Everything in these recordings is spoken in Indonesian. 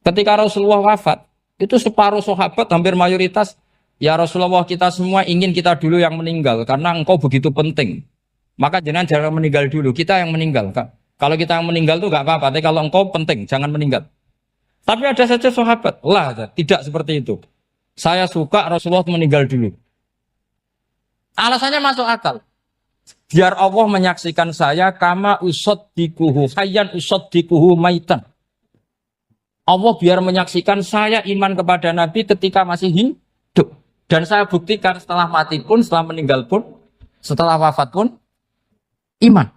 Ketika Rasulullah wafat, itu separuh sahabat hampir mayoritas, ya Rasulullah kita semua ingin kita dulu yang meninggal karena engkau begitu penting. Maka jangan meninggal dulu, kita yang meninggal. Kalau kita yang meninggal tuh gak apa-apa, tapi kalau engkau penting, jangan meninggal. Tapi ada saja sahabat, lah tidak seperti itu. Saya suka Rasulullah meninggal dulu. Alasannya masuk akal. Biar Allah menyaksikan saya kama usaddikuhu hayyan usaddikuhu maitan. Allah biar menyaksikan saya iman kepada Nabi ketika masih hidup. Dan saya buktikan setelah mati pun, setelah meninggal pun, setelah wafat pun, iman.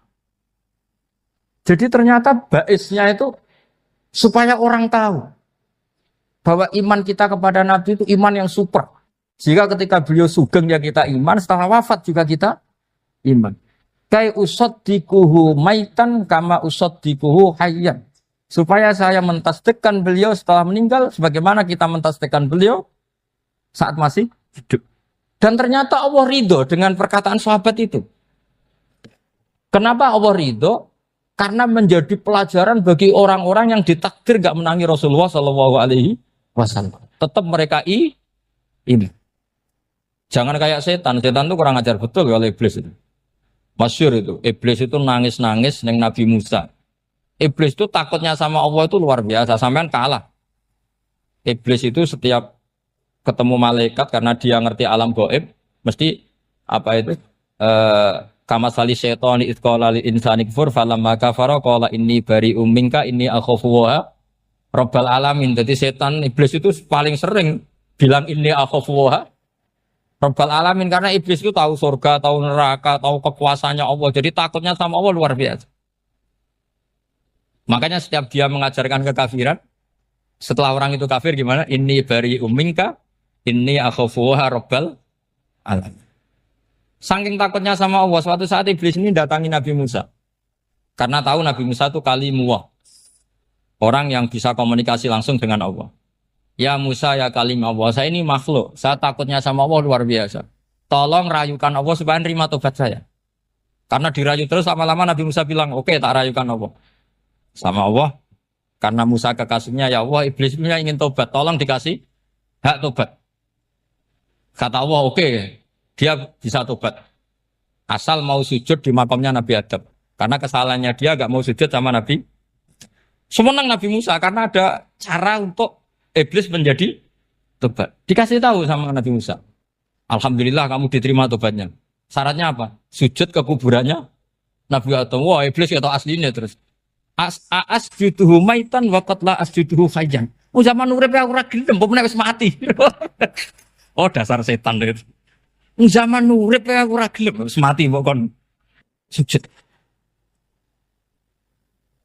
Jadi ternyata baisnya itu supaya orang tahu bahwa iman kita kepada Nabi itu iman yang super. Jika ketika beliau sugeng ya kita iman, setelah wafat juga kita iman. Kai usaddikuhu maitan kama usaddikuhu hayyan. Supaya saya mentasdikkan beliau setelah meninggal sebagaimana kita mentasdikkan beliau saat masih hidup. Dan ternyata Allah ridho dengan perkataan sahabat itu. Kenapa Allah ridho? Karena menjadi pelajaran bagi orang-orang yang ditakdir gak menangi Rasulullah SAW. Tetap mereka ini. Jangan kayak setan. Setan itu kurang ajar betul oleh iblis itu. Masyhur itu. Iblis itu nangis-nangis neng Nabi Musa. Iblis itu takutnya sama Allah itu luar biasa. Sampean kalah. Iblis itu setiap ketemu malaikat karena dia ngerti alam gaib, mesti apa itu? Kama sali syaitani id qala lil insani kfur falamma kafara qala inni bari'um minka inni akhafu wa rabbal alamin. Jadi setan iblis itu paling sering bilang inni akhafu wa rabbal alamin karena iblis itu tahu surga, tahu neraka, tahu kekuasaannya Allah. Jadi takutnya sama Allah luar biasa. Makanya setiap dia mengajarkan kekafiran, setelah orang itu kafir gimana? Inni bari'um minka inni akhafu wa rabbal alamin. Saking takutnya sama Allah, suatu saat iblis ini datangi Nabi Musa. Karena tahu Nabi Musa itu kalimullah. Orang yang bisa komunikasi langsung dengan Allah. Ya Musa ya kalim Allah, saya ini makhluk. Saya takutnya sama Allah luar biasa. Tolong rayukan Allah supaya nerima tobat saya. Karena dirayu terus lama-lama Nabi Musa bilang, oke, tak rayukan Allah. Sama Allah. Karena Musa kekasihnya, ya Allah, iblis punya ingin tobat. Tolong dikasih hak tobat. Kata Allah, oke. Dia bisa tobat. Asal mau sujud di makamnya Nabi Adam. Karena kesalahannya dia gak mau sujud sama Nabi. Semenang Nabi Musa karena ada cara untuk iblis menjadi tobat. Dikasih tahu sama Nabi Musa. Alhamdulillah kamu diterima tobatnya. Syaratnya apa? Sujud ke kuburannya Nabi Adam. Wah iblis ya tahu aslinya terus. Asjuduhu maitan wa qatla asjuduhu hayyan. Oh zaman urip aku ora gelem, mbok nek wis mati. Oh dasar setan itu. Zaman urip aku ora gelem wis mati mbok kon sujud.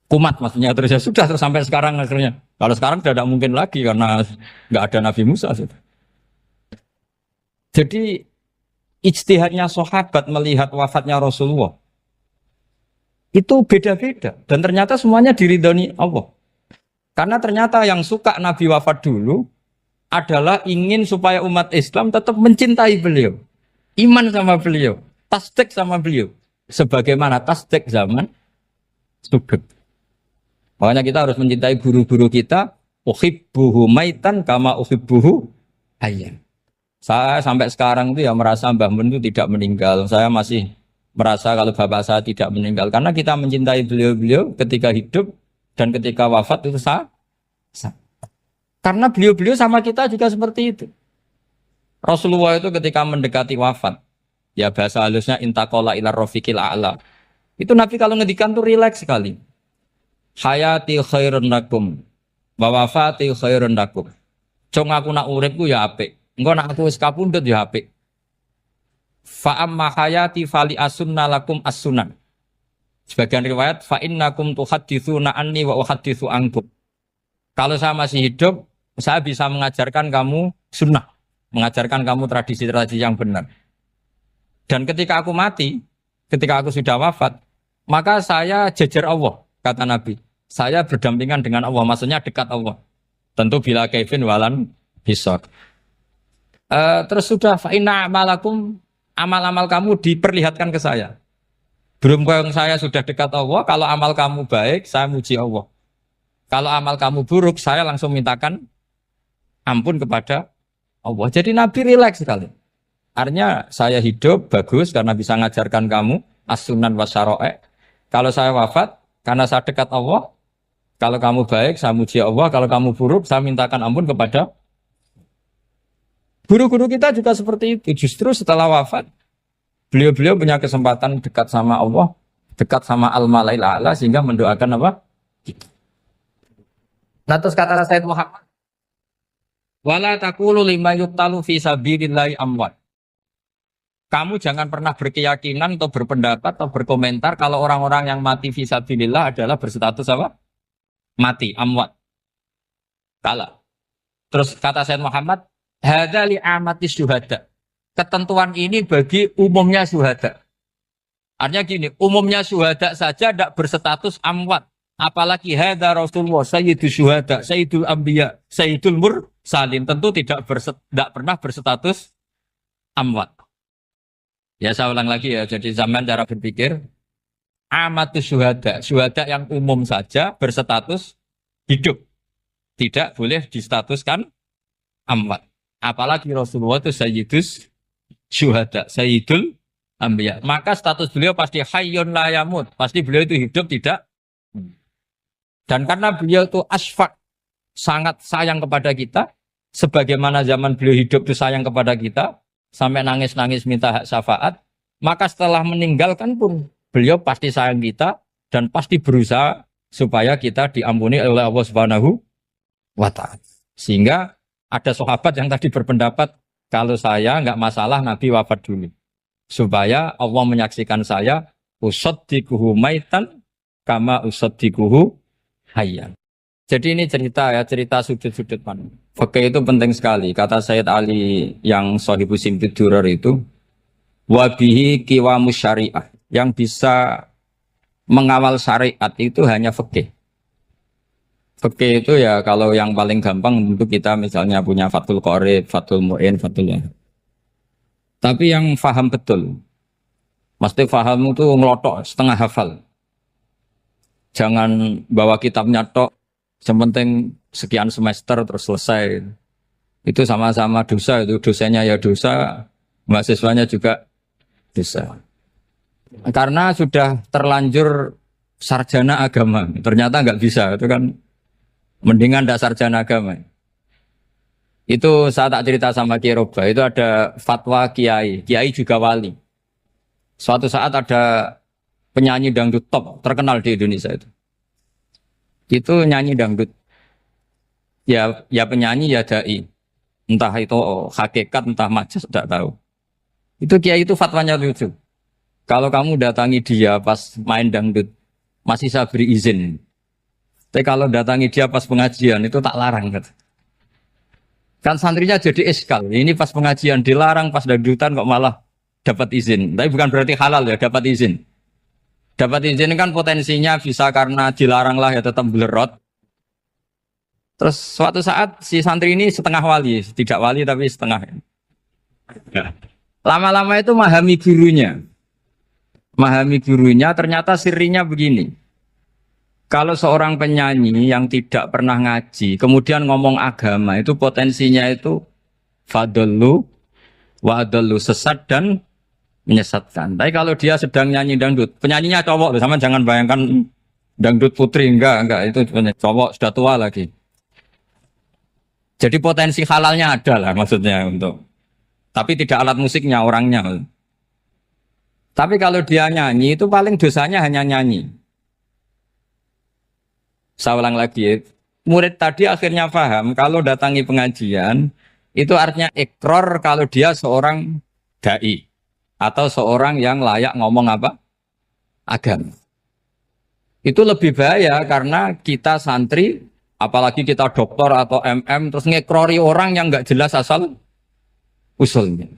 Kumat maksudnya terus ya sudah terus sampai sekarang akhirnya. Kalau sekarang sudah tidak mungkin lagi karena nggak ada Nabi Musa. Jadi ijtihadnya sahabat melihat wafatnya Rasulullah itu beda-beda dan ternyata semuanya diridhoni Allah. Karena ternyata yang suka Nabi wafat dulu adalah ingin supaya umat Islam tetap mencintai beliau. Iman sama beliau, tasdik sama beliau. Sebagaimana tasdik zaman sugeng. Makanya kita harus mencintai guru-guru kita. Uhibbuhu maitan kama uhibbuhu hayyan. Saya sampai sekarang itu ya merasa Mbah Mun itu tidak meninggal. Saya masih merasa kalau bapak saya tidak meninggal. Karena kita mencintai beliau-beliau ketika hidup dan ketika wafat itu sah. Karena beliau-beliau sama kita juga seperti itu. Rasulullah itu ketika mendekati wafat, ya bahasa halusnya intaqala ila rafiqil a'la. Itu Nabi kalau ngedikan tuh rileks sekali. Hayati khairun lakum wa wafati khairun lakum. Cong aku nak uripku ya apik. Engko nak aku wis kapundhut ya apik. Fa amma hayati fali asunna lakum as-sunan. Sebagian riwayat fa innakum tuhadditsuna anni wa uhadditsu ankum. Kalau saya masih hidup, saya bisa mengajarkan kamu sunnah, mengajarkan kamu tradisi-tradisi yang benar. Dan ketika aku mati, ketika aku sudah wafat, maka saya jejer Allah, kata Nabi. Saya berdampingan dengan Allah, maksudnya dekat Allah. Tentu bila kaifin walan hisab. Terus sudah fa inna amalakum, amal-amal kamu diperlihatkan ke saya. Belum yang saya sudah dekat Allah, kalau amal kamu baik, saya muji Allah. Kalau amal kamu buruk, saya langsung mintakan ampun kepada Allah. Jadi Nabi rileks sekali. Artinya saya hidup bagus karena bisa ngajarkan kamu as-sunan wasyara'i. Kalau saya wafat karena saya dekat Allah. Kalau kamu baik, saya muji Allah. Kalau kamu buruk, saya mintakan ampun kepada guru-guru kita juga seperti itu. Justru setelah wafat, beliau-beliau punya kesempatan dekat sama Allah, dekat sama Al-Malail A'la sehingga mendoakan apa? Nah terus kata Sayyid Muhammad, wala taqulu lima yuqtalu fi sabilillahi amwat. Kamu jangan pernah berkeyakinan atau berpendapat atau berkomentar kalau orang-orang yang mati fi sabilillah adalah berstatus apa? Mati, amwat. Kalah. Terus kata Sayyid Muhammad, hadza li amatis syuhada. Ketentuan ini bagi umumnya syuhada. Artinya gini, umumnya syuhada saja tidak berstatus amwat. Apalagi hadza Rasulullah, sayyidul syuhada, sayyidul anbiya, sayyidul mursalin. Tentu tidak pernah berstatus amwat. Ya saya ulang lagi ya, jadi zaman cara berpikir, amatus syuhada, syuhada yang umum saja berstatus hidup. Tidak boleh distatuskan amwat. Apalagi Rasulullah itu sayyidus syuhada, sayyidul anbiya. Maka status beliau pasti hayyun la yamut. Pasti beliau itu hidup tidak. Dan karena beliau itu asfaq, sangat sayang kepada kita, sebagaimana zaman beliau hidup itu sayang kepada kita, sampai nangis-nangis minta hak syafaat, maka setelah meninggalkan pun beliau pasti sayang kita dan pasti berusaha supaya kita diampuni oleh Allah Subhanahu wa ta'ala. Sehingga ada sahabat yang tadi berpendapat kalau saya nggak masalah Nabi wafat dulu. Supaya Allah menyaksikan saya usaddiquhu maitan kama usaddiquhu hayyan. Jadi ini cerita ya, cerita sudut-sudut mana. Fikih itu penting sekali. Kata Sayyid Ali yang Shahibu Simtud Durar itu, wabihi qiwamus syariah. Yang bisa mengawal syariat itu hanya fikih. Fikih itu ya kalau yang paling gampang untuk kita misalnya punya Fathul Qorib, Fathul Mu'in, Fathul Wahab. Tapi yang faham betul, mesti faham itu ngelotok setengah hafal. Jangan bawa kitabnya tok. Yang penting sekian semester terus selesai. Itu sama-sama dosa, itu dosanya ya dosa, mahasiswanya juga dosa. Karena sudah terlanjur sarjana agama, ternyata nggak bisa, itu kan mendingan ndak sarjana agama. Itu saya tak cerita sama Kiai Roba, itu ada fatwa Kiai juga wali. Suatu saat ada penyanyi dangdut top terkenal di Indonesia itu nyanyi dangdut. Ya penyanyi ya dai. Entah itu hakikat, entah majas, tidak tahu. Itu kiai itu fatwanya lucu. Kalau kamu datangi dia pas main dangdut, masih saya beri izin. Tapi kalau datangi dia pas pengajian, itu tak larang. Kan santrinya jadi eskal. Ini pas pengajian dilarang, pas dangdutan kok malah dapat izin. Tapi bukan berarti halal ya, dapat izin. Dapat izin kan potensinya bisa karena dilarang lah ya tetap belerot. Terus suatu saat si santri ini setengah wali, tidak wali tapi setengah. Lama-lama itu memahami gurunya. Memahami gurunya ternyata sirinya begini. Kalau seorang penyanyi yang tidak pernah ngaji, kemudian ngomong agama, itu potensinya itu fadallu wa adallu, sesat dan menyesatkan. Tapi kalau dia sedang nyanyi dangdut, penyanyinya cowok, sama jangan bayangkan dangdut putri, enggak, itu cowok sudah tua lagi. Jadi potensi halalnya ada lah maksudnya untuk. Tapi tidak alat musiknya, orangnya. Tapi kalau dia nyanyi, itu paling dosanya hanya nyanyi. Saya ulang lagi, murid tadi akhirnya paham, kalau datangi pengajian, itu artinya ikrar kalau dia seorang da'i. Atau seorang yang layak ngomong apa? Agama. Itu lebih bahaya karena kita santri, apalagi kita doktor atau MM, terus ngekrori orang yang nggak jelas asal usulnya.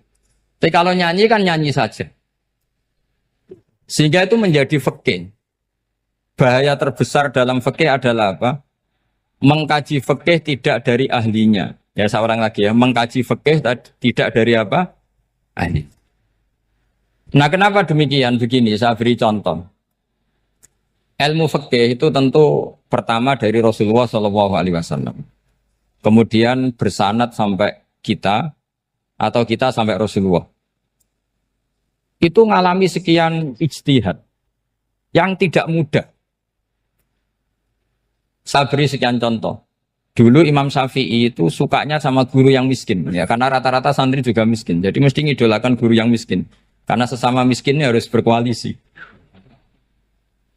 Tapi kalau nyanyi kan nyanyi saja. Sehingga itu menjadi fikih. Bahaya terbesar dalam fikih adalah apa? Mengkaji fikih tidak dari ahlinya. Ya saya ulang lagi ya, mengkaji fikih tidak dari apa? Ahli. Nah kenapa demikian? Begini, saya beri contoh. Ilmu fikih itu tentu pertama dari Rasulullah Shallallahu Alaihi Wasallam. Kemudian bersanad sampai kita atau kita sampai Rasulullah. Itu ngalami sekian ijtihad yang tidak mudah. Saya beri sekian contoh. Dulu Imam Syafi'i itu sukanya sama guru yang miskin, ya karena rata-rata santri juga miskin. Jadi mesti ngidolakan guru yang miskin, karena sesama miskinnya harus berkoalisi.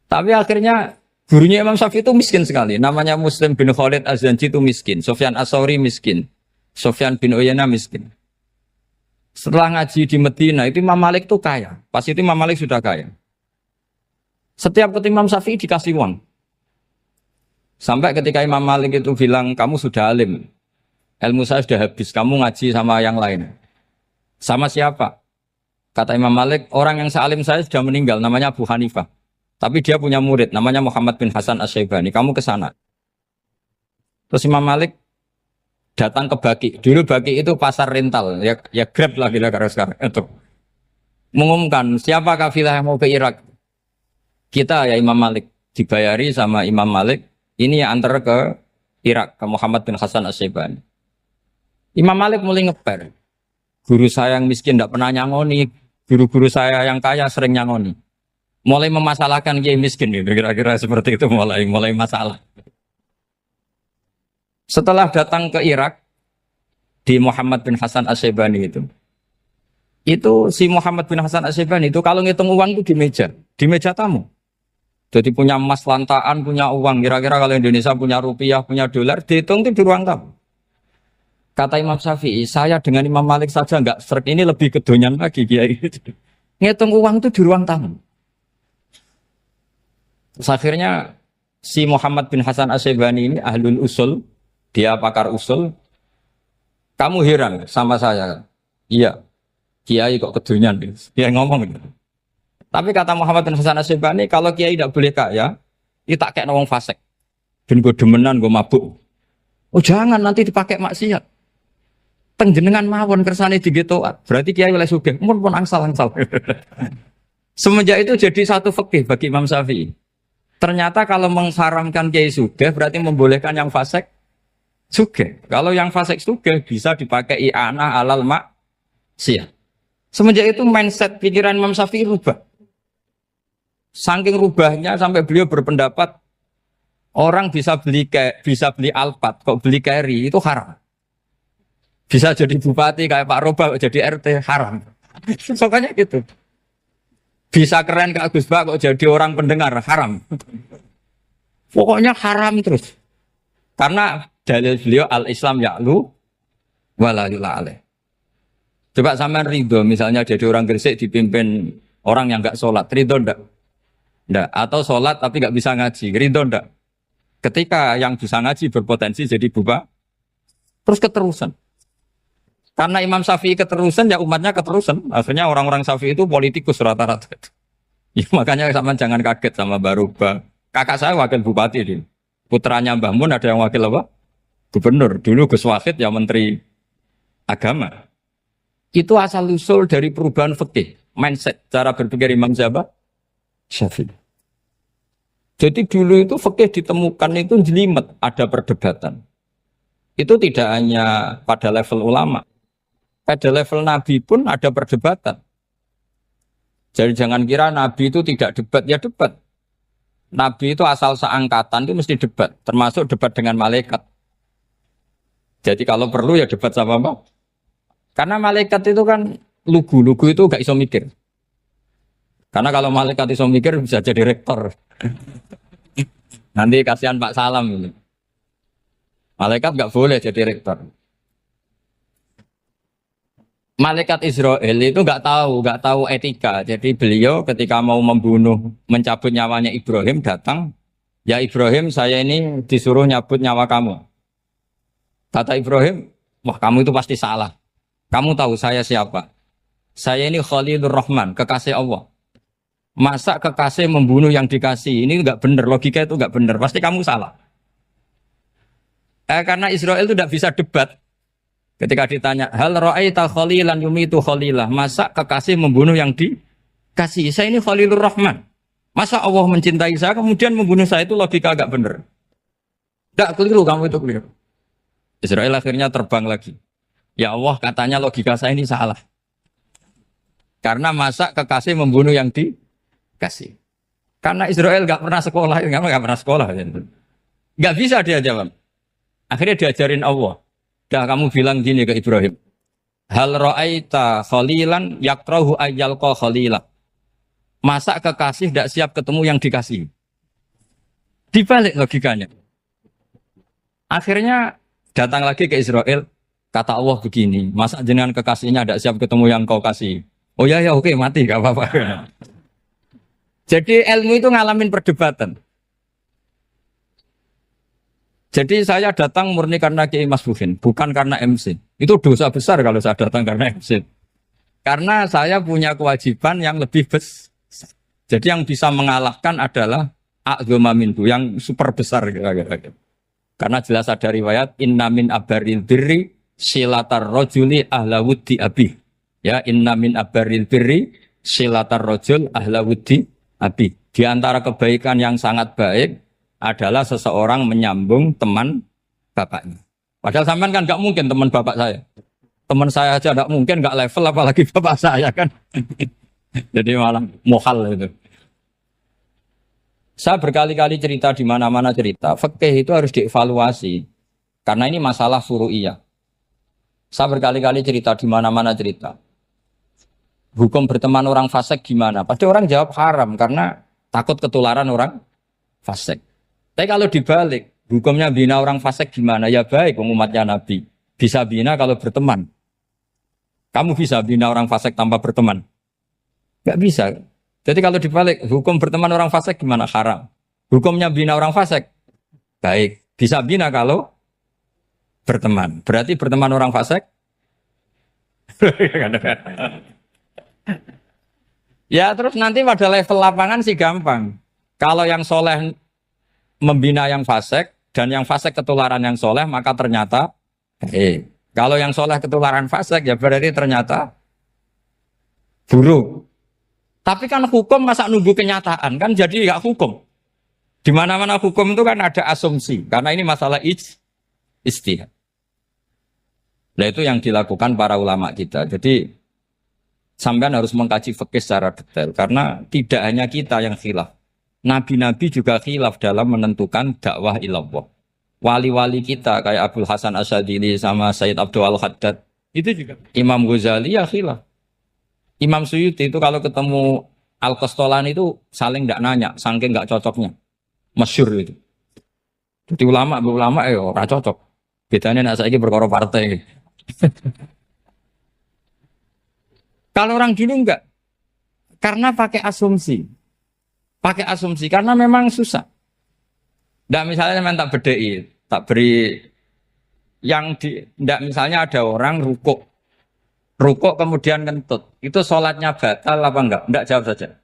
Tapi akhirnya gurunya Imam Syafi'i itu miskin sekali. Namanya Muslim bin Khalid Az-Zanji itu miskin, Sufyan As-Tsauri miskin, Sufyan bin Uyainah miskin. Setelah ngaji di Medina itu Imam Malik itu kaya. Pas itu Imam Malik sudah kaya. Setiap ketemu Imam Syafi'i dikasih uang. Sampai ketika Imam Malik itu bilang, kamu sudah alim, ilmu saya sudah habis, kamu ngaji sama yang lain. Sama siapa? Kata Imam Malik, orang yang sealim saya sudah meninggal, namanya Abu Hanifah. Tapi dia punya murid, namanya Muhammad bin Hasan Asy-Syaibani, kamu ke sana. Terus Imam Malik datang ke Baki. Dulu Baki itu pasar rental, ya Grab lah kira-kira sekarang. Itu mengumumkan, siapa kafilah yang mau ke Irak? Kita ya Imam Malik, dibayari sama Imam Malik. Ini yang antar ke Irak, ke Muhammad bin Hasan Asy-Syaibani. Imam Malik mulai ngeper. Guru saya yang miskin tidak pernah nyangoni, guru-guru saya yang kaya sering nyangoni. Mulai memasalahkan kiai miskin gitu, kira-kira seperti itu mulai masalah. Setelah datang ke Irak di Muhammad bin Hasan Asy-Syaibani itu si Muhammad bin Hasan Asy-Syaibani itu kalau ngitung uang itu di meja tamu. Jadi punya emas lantaan, punya uang. Kira-kira kalau Indonesia punya rupiah, punya dolar, dihitung itu di ruang tamu. Kata Imam Syafi'i, saya dengan Imam Malik saja enggak serik, ini lebih kedonyan lagi kiai. Ngitung uang itu di ruang tamu. Terus akhirnya si Muhammad bin Hasan Asy-Syaibani ini ahlul usul, dia pakar usul. Kamu heran sama saya? Iya, kiai kok kedonyan. Dia ngomong gitu. Tapi kata Muhammad bin Hasan Asy-Syaibani, kalau kiai tidak boleh kaya, itu tak kayak wong fasik. Ben gue demenan, gue mabuk. Oh jangan, nanti dipakai maksiat. Tengjenengan mawon kersane digetoat. Berarti kiai oleh sugih. Pun angsal-angsal. Semenjak itu jadi satu fikih bagi Imam Syafi'i. Ternyata kalau mengharamkan kiai sugih, berarti membolehkan yang fasik sugih. Kalau yang fasik sugih bisa dipakai i'anah alal maksiat. Semenjak itu mindset pikiran Imam Syafi'i rubah. Saking rubahnya sampai beliau berpendapat orang bisa beli Alphard, kok beli carry itu haram. Bisa jadi bupati kayak Pak Roba, jadi RT haram. Sokanya gitu. Bisa keren Kak Gus Bak kok jadi orang pendengar haram. Pokoknya haram terus. Karena dalil beliau al-Islam ya'lu wala yula alaih. Coba sampean ridho misalnya jadi orang Gresik dipimpin orang yang enggak sholat, ridho ndak? Ndak. Atau sholat tapi nggak bisa ngaji, ridho ndak? Ketika yang bisa ngaji berpotensi jadi buba, terus keterusan. Karena Imam Syafi'i keterusan, ya umatnya keterusan. Akhirnya orang-orang Syafi'i itu politikus rata-rata. Ya, makanya sama jangan kaget sama Baruba. Kakak saya wakil bupati ini. Putranya Mbah Mun ada yang wakil apa? Gubernur. Dulu Gus Wahid ya menteri agama. Itu asal usul dari perubahan fikih, mindset, cara berpikir Imam Syafi'i. Jadi dulu itu fikih ditemukan itu jelimet, ada perdebatan. Itu tidak hanya pada level ulama, pada level Nabi pun ada perdebatan. Jadi jangan kira Nabi itu tidak debat, ya debat. Nabi itu asal seangkatan itu mesti debat, termasuk debat dengan malaikat. Jadi kalau perlu ya debat sama apa? Karena malaikat itu kan lugu itu gak iso mikir. Karena kalau malaikat iso mikir bisa jadi rektor. Nanti kasihan Pak Salam ini. Malaikat gak boleh jadi rektor. Malaikat Israel itu gak tahu etika. Jadi beliau ketika mau membunuh, mencabut nyawanya Ibrahim datang, ya Ibrahim saya ini disuruh nyabut nyawa kamu. Kata Ibrahim, wah kamu itu pasti salah. Kamu tahu saya siapa? Saya ini Khalilur Rahman, kekasih Allah. Masa kekasih membunuh yang dikasih? Ini enggak benar, logika itu enggak benar. Pasti kamu salah. Karena Israel itu tidak bisa debat. Ketika ditanya, hal ra'aita khalilan yumitu khalilah. Masa kekasih membunuh yang dikasih? Saya ini Khalilur Rahman. Masa Allah mencintai saya kemudian membunuh saya, itu logika agak bener. Enggak, keliru, kamu itu keliru. Israel akhirnya terbang lagi. Ya Allah, katanya logika saya ini salah. Karena masa kekasih membunuh yang dikasih. Karena Israel nggak pernah sekolah, nggak pernah sekolah. Nggak bisa dia jawab. Akhirnya diajarin Allah. Dah kamu bilang gini ke Ibrahim. Hal ra'aita khalilan yakrahu ayyalqa khalila. Masa kekasih tidak siap ketemu yang dikasih. Dibalik logikanya. Akhirnya datang lagi ke Israel. Kata Allah begini, masa jenengan kekasihnya tidak siap ketemu yang kau kasih. Oh ya ya oke mati gak apa-apa. Jadi ilmu itu ngalamin perdebatan. Jadi saya datang murni karena Kiai Mas Buhin, bukan karena MC. Itu dosa besar kalau saya datang karena MC. Karena saya punya kewajiban yang lebih besar. Jadi yang bisa mengalahkan adalah a'dzama minhu, yang super besar kira-kira. Karena jelas ada riwayat inna min abaril birri silatar rojuli ahla wuddi abi. Ya, inna min abaril birri silatar rojul ahla wuddi abi. Di antara kebaikan yang sangat baik adalah seseorang menyambung teman bapaknya. Padahal sampean kan nggak mungkin teman bapak saya. Teman saya aja nggak mungkin, nggak level apalagi bapak saya kan. Jadi malah mohal itu. Saya berkali-kali cerita di mana-mana cerita. Fikih itu harus dievaluasi. Karena ini masalah furu'iyah. Saya berkali-kali cerita di mana-mana cerita. Hukum berteman orang fasik gimana? Pasti orang jawab haram karena takut ketularan orang fasik. Tapi kalau dibalik, hukumnya bina orang fasik gimana? Ya baik, umatnya Nabi. Bisa bina kalau berteman. Kamu bisa bina orang fasik tanpa berteman? Gak bisa. Jadi kalau dibalik, hukum berteman orang fasik gimana? Haram. Hukumnya bina orang fasik? Baik. Bisa bina kalau berteman. Berarti berteman orang fasik? Ya terus nanti pada level lapangan sih gampang. Kalau yang soleh membina yang fasik, dan yang fasik ketularan yang soleh, maka ternyata kalau yang soleh ketularan fasik, ya berarti ternyata buruk. Tapi kan hukum masa nunggu kenyataan, kan jadi nggak hukum. Di mana-mana hukum itu kan ada asumsi, karena ini masalah ijtihad. Nah itu yang dilakukan para ulama kita. Jadi sampean harus mengkaji fikih secara detail, karena tidak hanya kita yang khilaf. Nabi-nabi juga khilaf dalam menentukan dakwah ilallah. Wali-wali kita kayak Abdul Hasan Asyadili sama Sayyid Abdul Al-Haddad, itu juga. Imam Ghazali ya khilaf. Imam Suyuti itu kalau ketemu Al-Qastolani itu saling tidak nanya, saking nggak cocoknya. Masyhur itu. Jadi ulama ora cocok. Bedanya nak saiki perkara partai. Kalau orang dulu enggak. Karena pakai asumsi. Pakai asumsi karena memang susah. Ndak misalnya memang tak bedai, tak beri yang di ndak misalnya ada orang rukuk kemudian kentut. Itu sholatnya batal apa enggak? Enggak, jawab saja.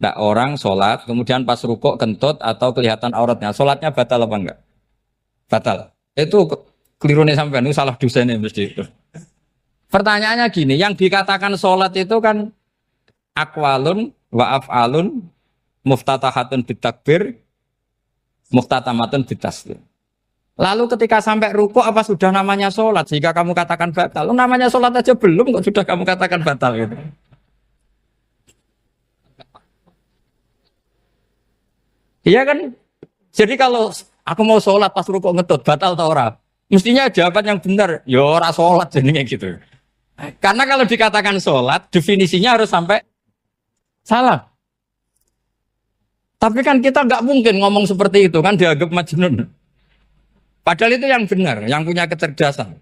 Enggak, orang sholat kemudian pas rukuk kentut atau kelihatan auratnya, sholatnya batal apa enggak? Batal. Itu keliru nih sampean, itu salah dosennya mesti itu. Pertanyaannya gini, yang dikatakan sholat itu kan aqwalun wa af'alun muftatahatun bitakbir muftatamatun bitaslim. Lalu ketika sampai rukuk apa sudah namanya sholat sehingga kamu katakan batal? Namanya sholat aja belum kok sudah kamu katakan batal gitu. Iya kan? Jadi kalau aku mau sholat pas rukuk ngetut batal atau ora? Mestinya jawaban yang benar, ya ora sholat jadinya gitu. Karena kalau dikatakan sholat definisinya harus sampai salah. Tapi kan kita nggak mungkin ngomong seperti itu kan dianggap majnun. Padahal itu yang benar, yang punya kecerdasan.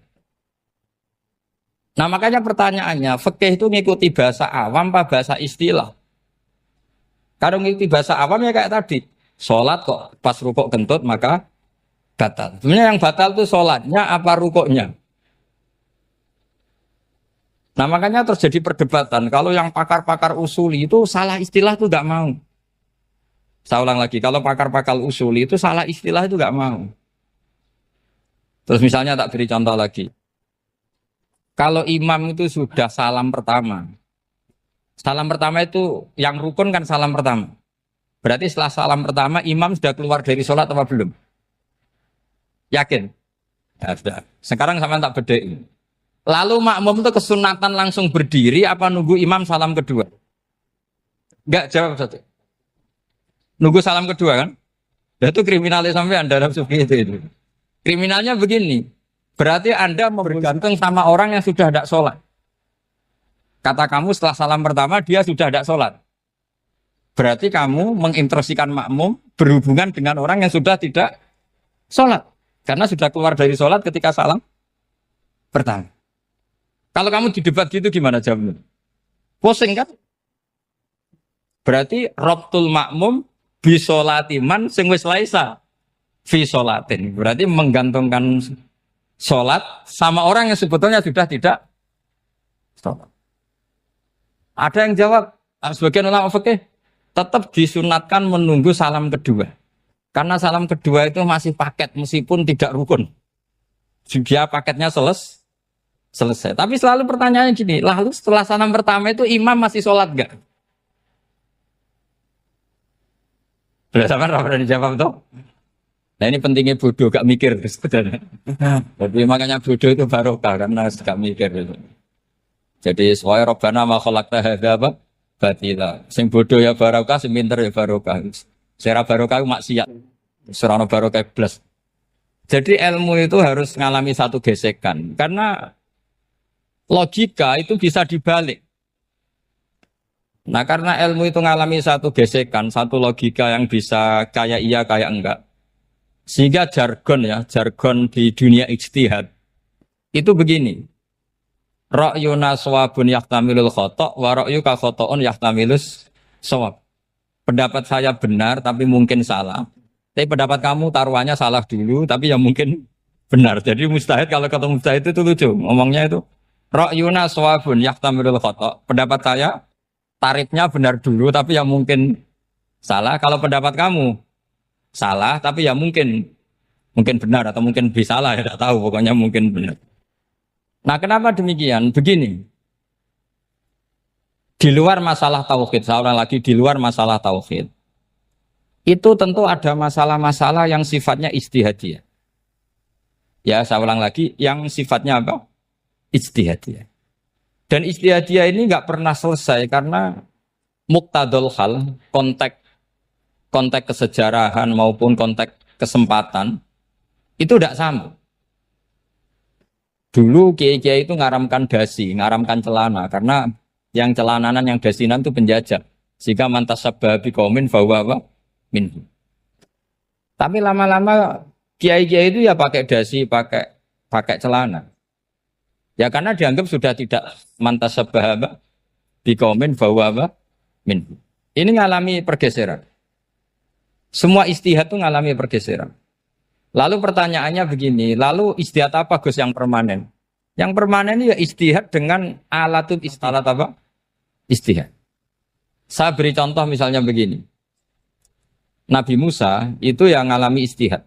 Nah makanya pertanyaannya, fikih itu ngikuti bahasa awam apa bahasa istilah? Kalau ngikuti bahasa awam ya kayak tadi, sholat kok pas rukuk kentut maka batal. Sebenarnya yang batal itu sholatnya apa rukuknya? Nah makanya terjadi perdebatan. Kalau yang pakar-pakar usuli itu salah istilah itu nggak mau. Saya ulang lagi, kalau pakar-pakar usuli itu salah istilah itu nggak mau. Terus misalnya tak beri contoh lagi. Kalau imam itu sudah salam pertama, Salam pertama itu yang rukun kan salam pertama. Berarti setelah salam pertama imam sudah keluar dari sholat apa belum? Yakin? Ya, sudah. Sekarang sama tak bedain. Lalu makmum itu kesunatan langsung berdiri apa nunggu imam salam kedua? Enggak, jawab satu. Nunggu salam kedua kan? Nah, itu kriminalis sampai Anda seperti itu. Kriminalnya begini. Berarti Anda bergantung sama orang yang sudah tidak sholat. Kata kamu setelah salam pertama dia sudah tidak sholat. Berarti kamu menginstruksikan makmum berhubungan dengan orang yang sudah tidak sholat. Karena sudah keluar dari sholat ketika salam pertama. Kalau kamu di debat gitu gimana jawabnya? Pusing kan? Berarti robtul makmum bisolatiman sing wis laisa fi sholatin. Berarti menggantungkan sholat sama orang yang sebetulnya sudah tidak sholat. Ada yang jawab, sebagian ulama fikih tetap disunatkan menunggu salam kedua. Karena salam kedua itu masih paket meskipun tidak rukun. Dia paketnya selesai. Tapi selalu pertanyaannya gini, lalu setelah salam pertama itu imam masih sholat gak? Sudah sama pernah dijawab tuh? Nah ini pentingnya bodoh, gak mikir sebenarnya. Jadi makanya bodoh itu barokah karena gak mikir. Jadi soalnya Rabbana ma khalaqta hadza apa? Batila. Sing bodoh ya barokah, sing pinter ya barokah. Sira barokah maksiat. Surana barokah plus. Jadi ilmu itu harus mengalami satu gesekan karena logika itu bisa dibalik. Nah karena ilmu itu mengalami satu gesekan, satu logika yang bisa kayak iya kayak enggak. Sehingga jargon di dunia ijtihad itu begini. Ra'yuna shawabun yahtamilul khata' wa ra'yuka khata'un yahtamilus shawab. Pendapat saya benar tapi mungkin salah. Tapi pendapat kamu taruhannya salah dulu tapi ya mungkin benar. Jadi mustahid kalau kata mustahid itu lucu. Ngomongnya itu ra'yuna shawabun yahtamilul khata'. Pendapat saya tarifnya benar dulu tapi ya mungkin salah. Kalau pendapat kamu salah tapi ya mungkin benar atau mungkin bisa salah ya tidak tahu pokoknya mungkin benar. Nah kenapa demikian? Begini, di luar masalah tauhid, saya ulang lagi di luar masalah tauhid, itu tentu ada masalah-masalah yang sifatnya ijtihadiyah. Ya saya ulang lagi, yang sifatnya apa? Ijtihadiyah. Dan ijtihadiyah ini nggak pernah selesai karena muqtadul hal, konteks kesejarahan maupun konteks kesempatan itu tidak sama. Dulu kiai-kiai itu ngaramkan dasi, ngaramkan celana karena yang celananan yang dasinan itu penjajah. Sehingga mantas sabah biqaumin bahwa apa? Minhu. Tapi lama-lama kiai-kiai itu ya pakai dasi, pakai celana. Ya karena dianggap sudah tidak mantas sabah apa? Biqaumin bahwa apa? Minhu. Ini ngalami pergeseran. Semua istihad itu ngalami pergeseran. Lalu pertanyaannya begini, lalu istihad apa Gus yang permanen? Yang permanen ya istihad dengan alatut istihad apa? Istihad. Saya beri contoh misalnya begini. Nabi Musa itu yang ngalami istihad.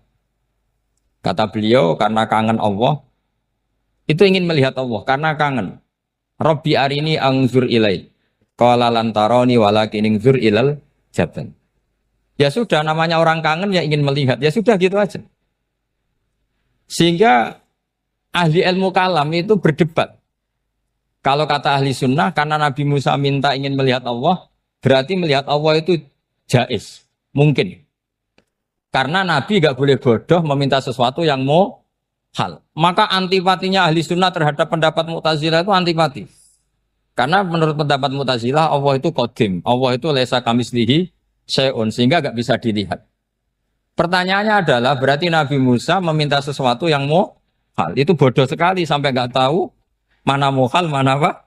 Kata beliau karena kangen Allah, itu ingin melihat Allah karena kangen. Rabbi arini anzur ilai. Qala lan tarani walakin anzur ilal jabal. Ya sudah namanya orang kangen ya ingin melihat. Ya sudah gitu aja. Sehingga ahli ilmu kalam itu berdebat. Kalau kata ahli sunnah, karena Nabi Musa minta ingin melihat Allah, berarti melihat Allah itu jaiz, mungkin. Karena Nabi gak boleh bodoh meminta sesuatu yang mau hal. Maka antipatinya ahli sunnah terhadap pendapat Mu'tazilah itu antipati. Karena menurut pendapat Mu'tazilah, Allah itu qadim, Allah itu laisa kamislihi syai'un, sehingga gak bisa dilihat. Pertanyaannya adalah berarti Nabi Musa meminta sesuatu yang muhal. Itu bodoh sekali sampai nggak tahu mana muhal, mana apa?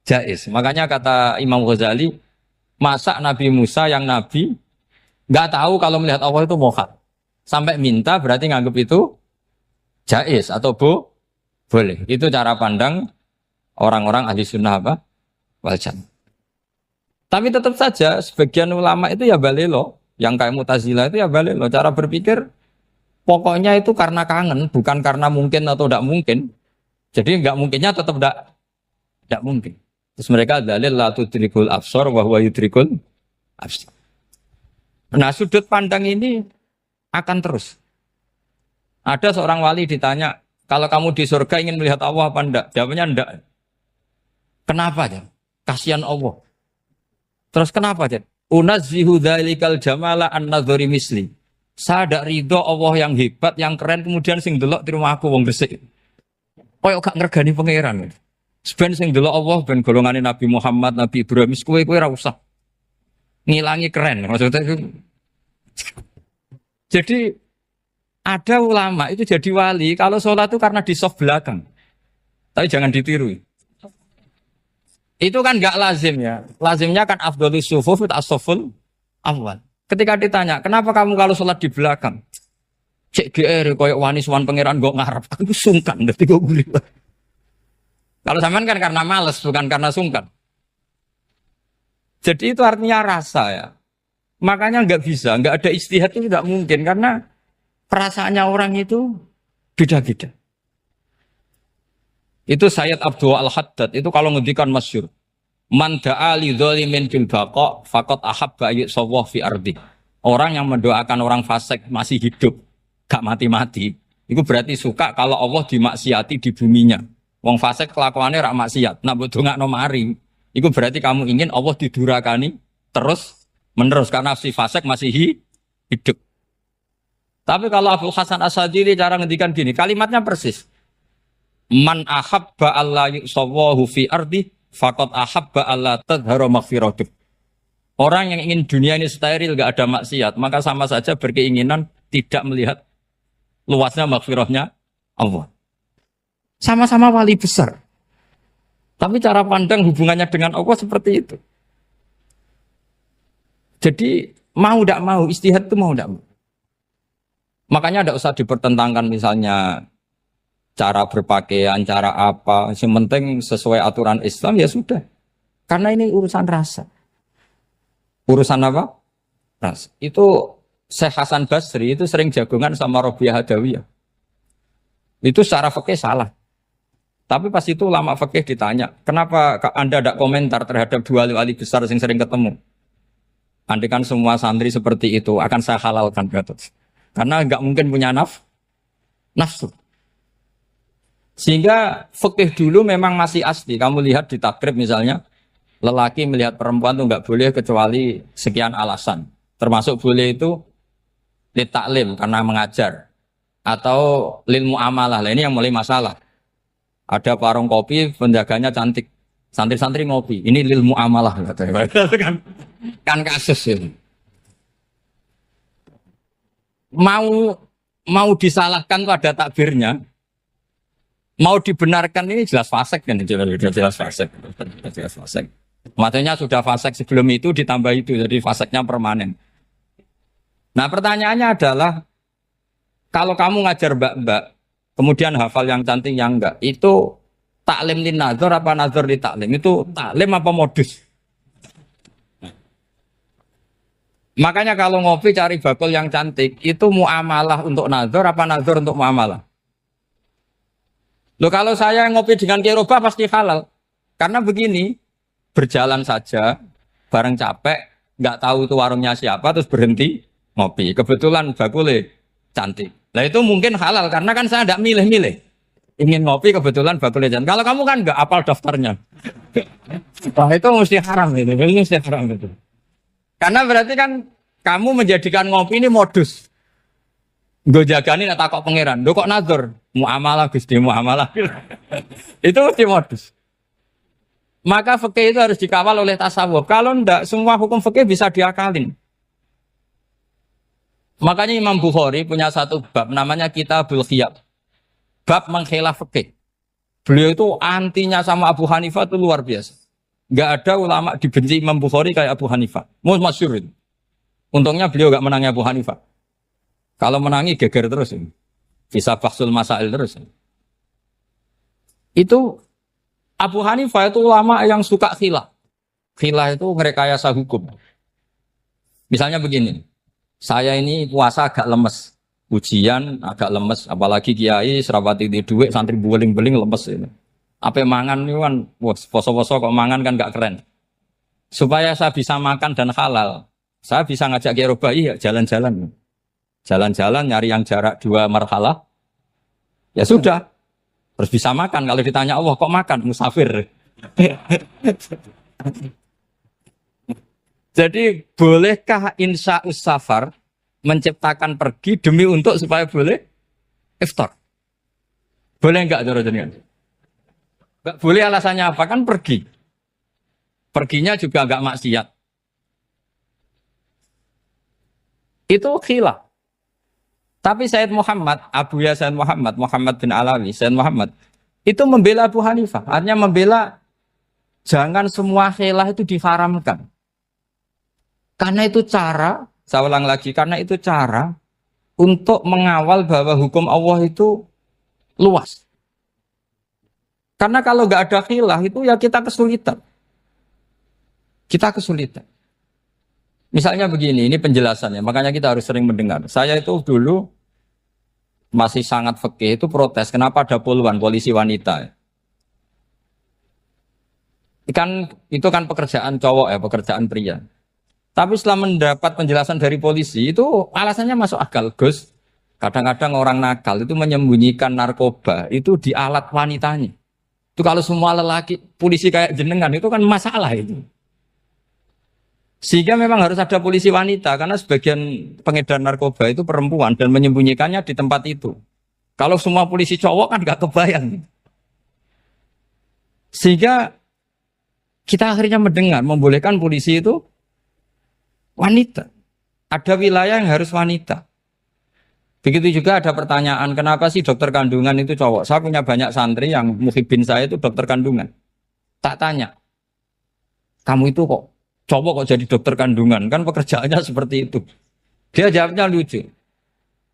Jaiz. Makanya kata Imam Ghazali, masa Nabi Musa yang Nabi nggak tahu kalau melihat Allah itu muhal. Sampai minta berarti nganggap itu jaiz atau boleh. Itu cara pandang orang-orang ahli sunnah apa? Wal jannah. Tapi tetap saja sebagian ulama itu ya balelo. Yang kayak Mu'tazilah itu ya balik loh cara berpikir pokoknya itu karena kangen bukan karena mungkin atau tidak mungkin. Jadi nggak mungkinnya tetap tidak mungkin. Terus mereka dalil la tudrikul absar wa huwa yudrikul absar. Nah, sudut pandang ini akan terus. Ada seorang wali ditanya, kalau kamu di surga ingin melihat Allah apa enggak? Jawabnya enggak. Kenapa ya? Kasihan Allah. Terus kenapa ya? Unazzihu dzalikal jamala an nadhari misli. Saya tidak ridho Allah yang hebat, yang keren, kemudian sing delok di rumah aku wong resik. Koyok gak ngergani pangeran. Sebenarnya sing delok Allah ben golongane Nabi Muhammad, Nabi Ibrahim, kowe ra usah ngilangi keren. Maksudnya itu. Jadi ada ulama itu jadi wali kalau sholat itu karena di soft belakang. Tapi jangan ditiru. Itu kan nggak lazim ya. Lazimnya kan afdhalus sufuf as-saful awal. Ketika ditanya, kenapa kamu kalau sholat di belakang? Cek GR koyok wani suwan pangeran gak ngarep. Aku sungkan dadi kok guli. Kalau sampean kan karena males, bukan karena sungkan. Jadi itu artinya rasa ya. Makanya nggak bisa, nggak ada ijtihad itu tidak mungkin karena perasaannya orang itu beda-beda. Itu Sayyid Abdul Al-Haddad itu kalau ngendikan masyhur. Man da'a li dzalimin bil baqa faqad ahabba yusawwah fi ardi. Orang yang mendoakan orang fasik masih hidup, gak mati-mati, itu berarti suka kalau Allah dimaksiati di buminya. Wong fasik kelakuannya rak maksiat, nak mbok dongakno mari. Itu berarti kamu ingin Allah didurakani terus menerus karena si fasik masih hidup. Tapi kalau Abu Hasan As-Sadili cara ngendikan gini, kalimatnya persis. Man ahabba alla yusawwahu fi ardi faqad ahabba alla tadhara maghfiratuh. Orang yang ingin dunia ini steril gak ada maksiat, maka sama saja berkeinginan tidak melihat luasnya maghfirahnya Allah. Sama-sama wali besar. Tapi cara pandang hubungannya dengan Allah seperti itu. Jadi mau tidak mau, ijtihad itu mau tidak mau. Makanya tidak usah dipertentangkan misalnya cara berpakaian, cara apa. Yang penting sesuai aturan Islam ya sudah. Karena ini urusan rasa. Urusan apa? Rasa. Itu Syekh Hasan Basri itu sering jagongan sama Robiah Hadawiyah. Itu secara fikih salah. Tapi pas itu ulama fikih ditanya, kenapa Anda tidak komentar terhadap dua wali besar yang sering ketemu? Andai kan semua santri seperti itu akan saya halalkan, Gatot. Karena nggak mungkin punya nafsu. Sehingga fikih dulu memang masih asli. Kamu lihat di takrib misalnya, lelaki melihat perempuan itu nggak boleh kecuali sekian alasan. Termasuk boleh itu li taklim karena mengajar atau lil muamalah. Ini yang mulai masalah. Ada warung kopi, penjaganya cantik. Santri-santri ngopi. Ini lil muamalah katanya. Kan kasus ini. Mau disalahkan tuh ada takbirnya. Mau dibenarkan ini jelas fasik kan, jelas fasik. Jelas fasik. Maksudnya sudah fasik sebelum itu ditambah itu, jadi fasiknya permanen. Nah pertanyaannya adalah, kalau kamu ngajar mbak-mbak, kemudian hafal yang cantik yang enggak, itu taklim li nazar apa nazar li taklim? Itu taklim apa modus? Makanya kalau ngopi cari bakul yang cantik, itu muamalah untuk nazar apa nazar untuk muamalah? Loh kalau saya ngopi dengan kirobah pasti halal. Karena begini, berjalan saja, bareng capek, nggak tahu itu warungnya siapa, terus berhenti ngopi. Kebetulan bakulnya cantik. Nah itu mungkin halal, karena kan saya nggak milih-milih. Ingin ngopi kebetulan bakulnya cantik. Kalau kamu kan nggak apal daftarnya. Wah itu mesti haram itu, mesti haram itu. Karena berarti kan kamu menjadikan ngopi ini modus. Gue jagani nak takok pangeran. Lo kok nazar? Muamalah Gusti, muamalah. Itu mesti modus. Maka fikih itu harus dikawal oleh tasawuf. Kalau ndak, semua hukum fikih bisa diakalin. Makanya Imam Bukhari punya satu bab namanya Kitabul Khiyab. Bab mengkhilaf fikih. Beliau itu antinya sama Abu Hanifah itu luar biasa. Nggak ada ulama dibenci Imam Bukhari kayak Abu Hanifah. Masyhur itu. Untungnya beliau nggak menangi Abu Hanifah. Kalau menangi geger terus ini. Bisa bahsul masail terus. Itu Abu Hanifah itu ulama yang suka khilaf. Khilaf itu ngerekayasa hukum. Misalnya begini. Saya ini puasa agak lemes. Ujian agak lemes. Apalagi kiai, serapati di duit, santri beling-beling lemes ini. Apa mangan itu kan, wah, poso-poso kok mangan kan gak keren. Supaya saya bisa makan dan halal, saya bisa ngajak Kiai Robai ya jalan-jalan. Jalan-jalan nyari yang jarak 2 marhalah, ya sudah. Terus bisa makan. Kalau ditanya Allah kok makan? Musafir. Jadi bolehkah insya'us safar menciptakan pergi demi untuk supaya boleh iftar? Boleh enggak cara jenengan? Enggak boleh, alasannya apa? Kan pergi. Perginya juga enggak maksiat. Itu khilaf. Tapi Sayyid Muhammad, Abuya Sayyid Muhammad, Muhammad bin Alawi, Sayyid Muhammad, itu membela Abu Hanifah. Artinya membela jangan semua khilaf itu diharamkan. Karena itu cara, saya ulang lagi, karena itu cara untuk mengawal bahwa hukum Allah itu luas. Karena kalau nggak ada khilaf itu ya kita kesulitan. Kita kesulitan. Misalnya begini, ini penjelasannya, makanya kita harus sering mendengar. Saya itu dulu masih sangat fikih itu protes, kenapa ada puluhan polisi wanita? Itu kan pekerjaan cowok ya, pekerjaan pria. Tapi setelah mendapat penjelasan dari polisi, itu alasannya masuk akal, Gus. Kadang-kadang orang nakal itu menyembunyikan narkoba, itu di alat wanitanya. Itu kalau semua lelaki, polisi kayak jenengan, itu kan masalah itu. Sehingga memang harus ada polisi wanita, karena sebagian pengedar narkoba itu perempuan, dan menyembunyikannya di tempat itu. Kalau semua polisi cowok kan gak kebayang. Sehingga kita akhirnya mendengar, membolehkan polisi itu wanita. Ada wilayah yang harus wanita. Begitu juga ada pertanyaan, kenapa sih dokter kandungan itu cowok? Saya punya banyak santri yang muhibin saya itu dokter kandungan. Tak tanya, kamu itu kok cowok kok jadi dokter kandungan? Kan pekerjaannya seperti itu. Dia jawabnya lucu.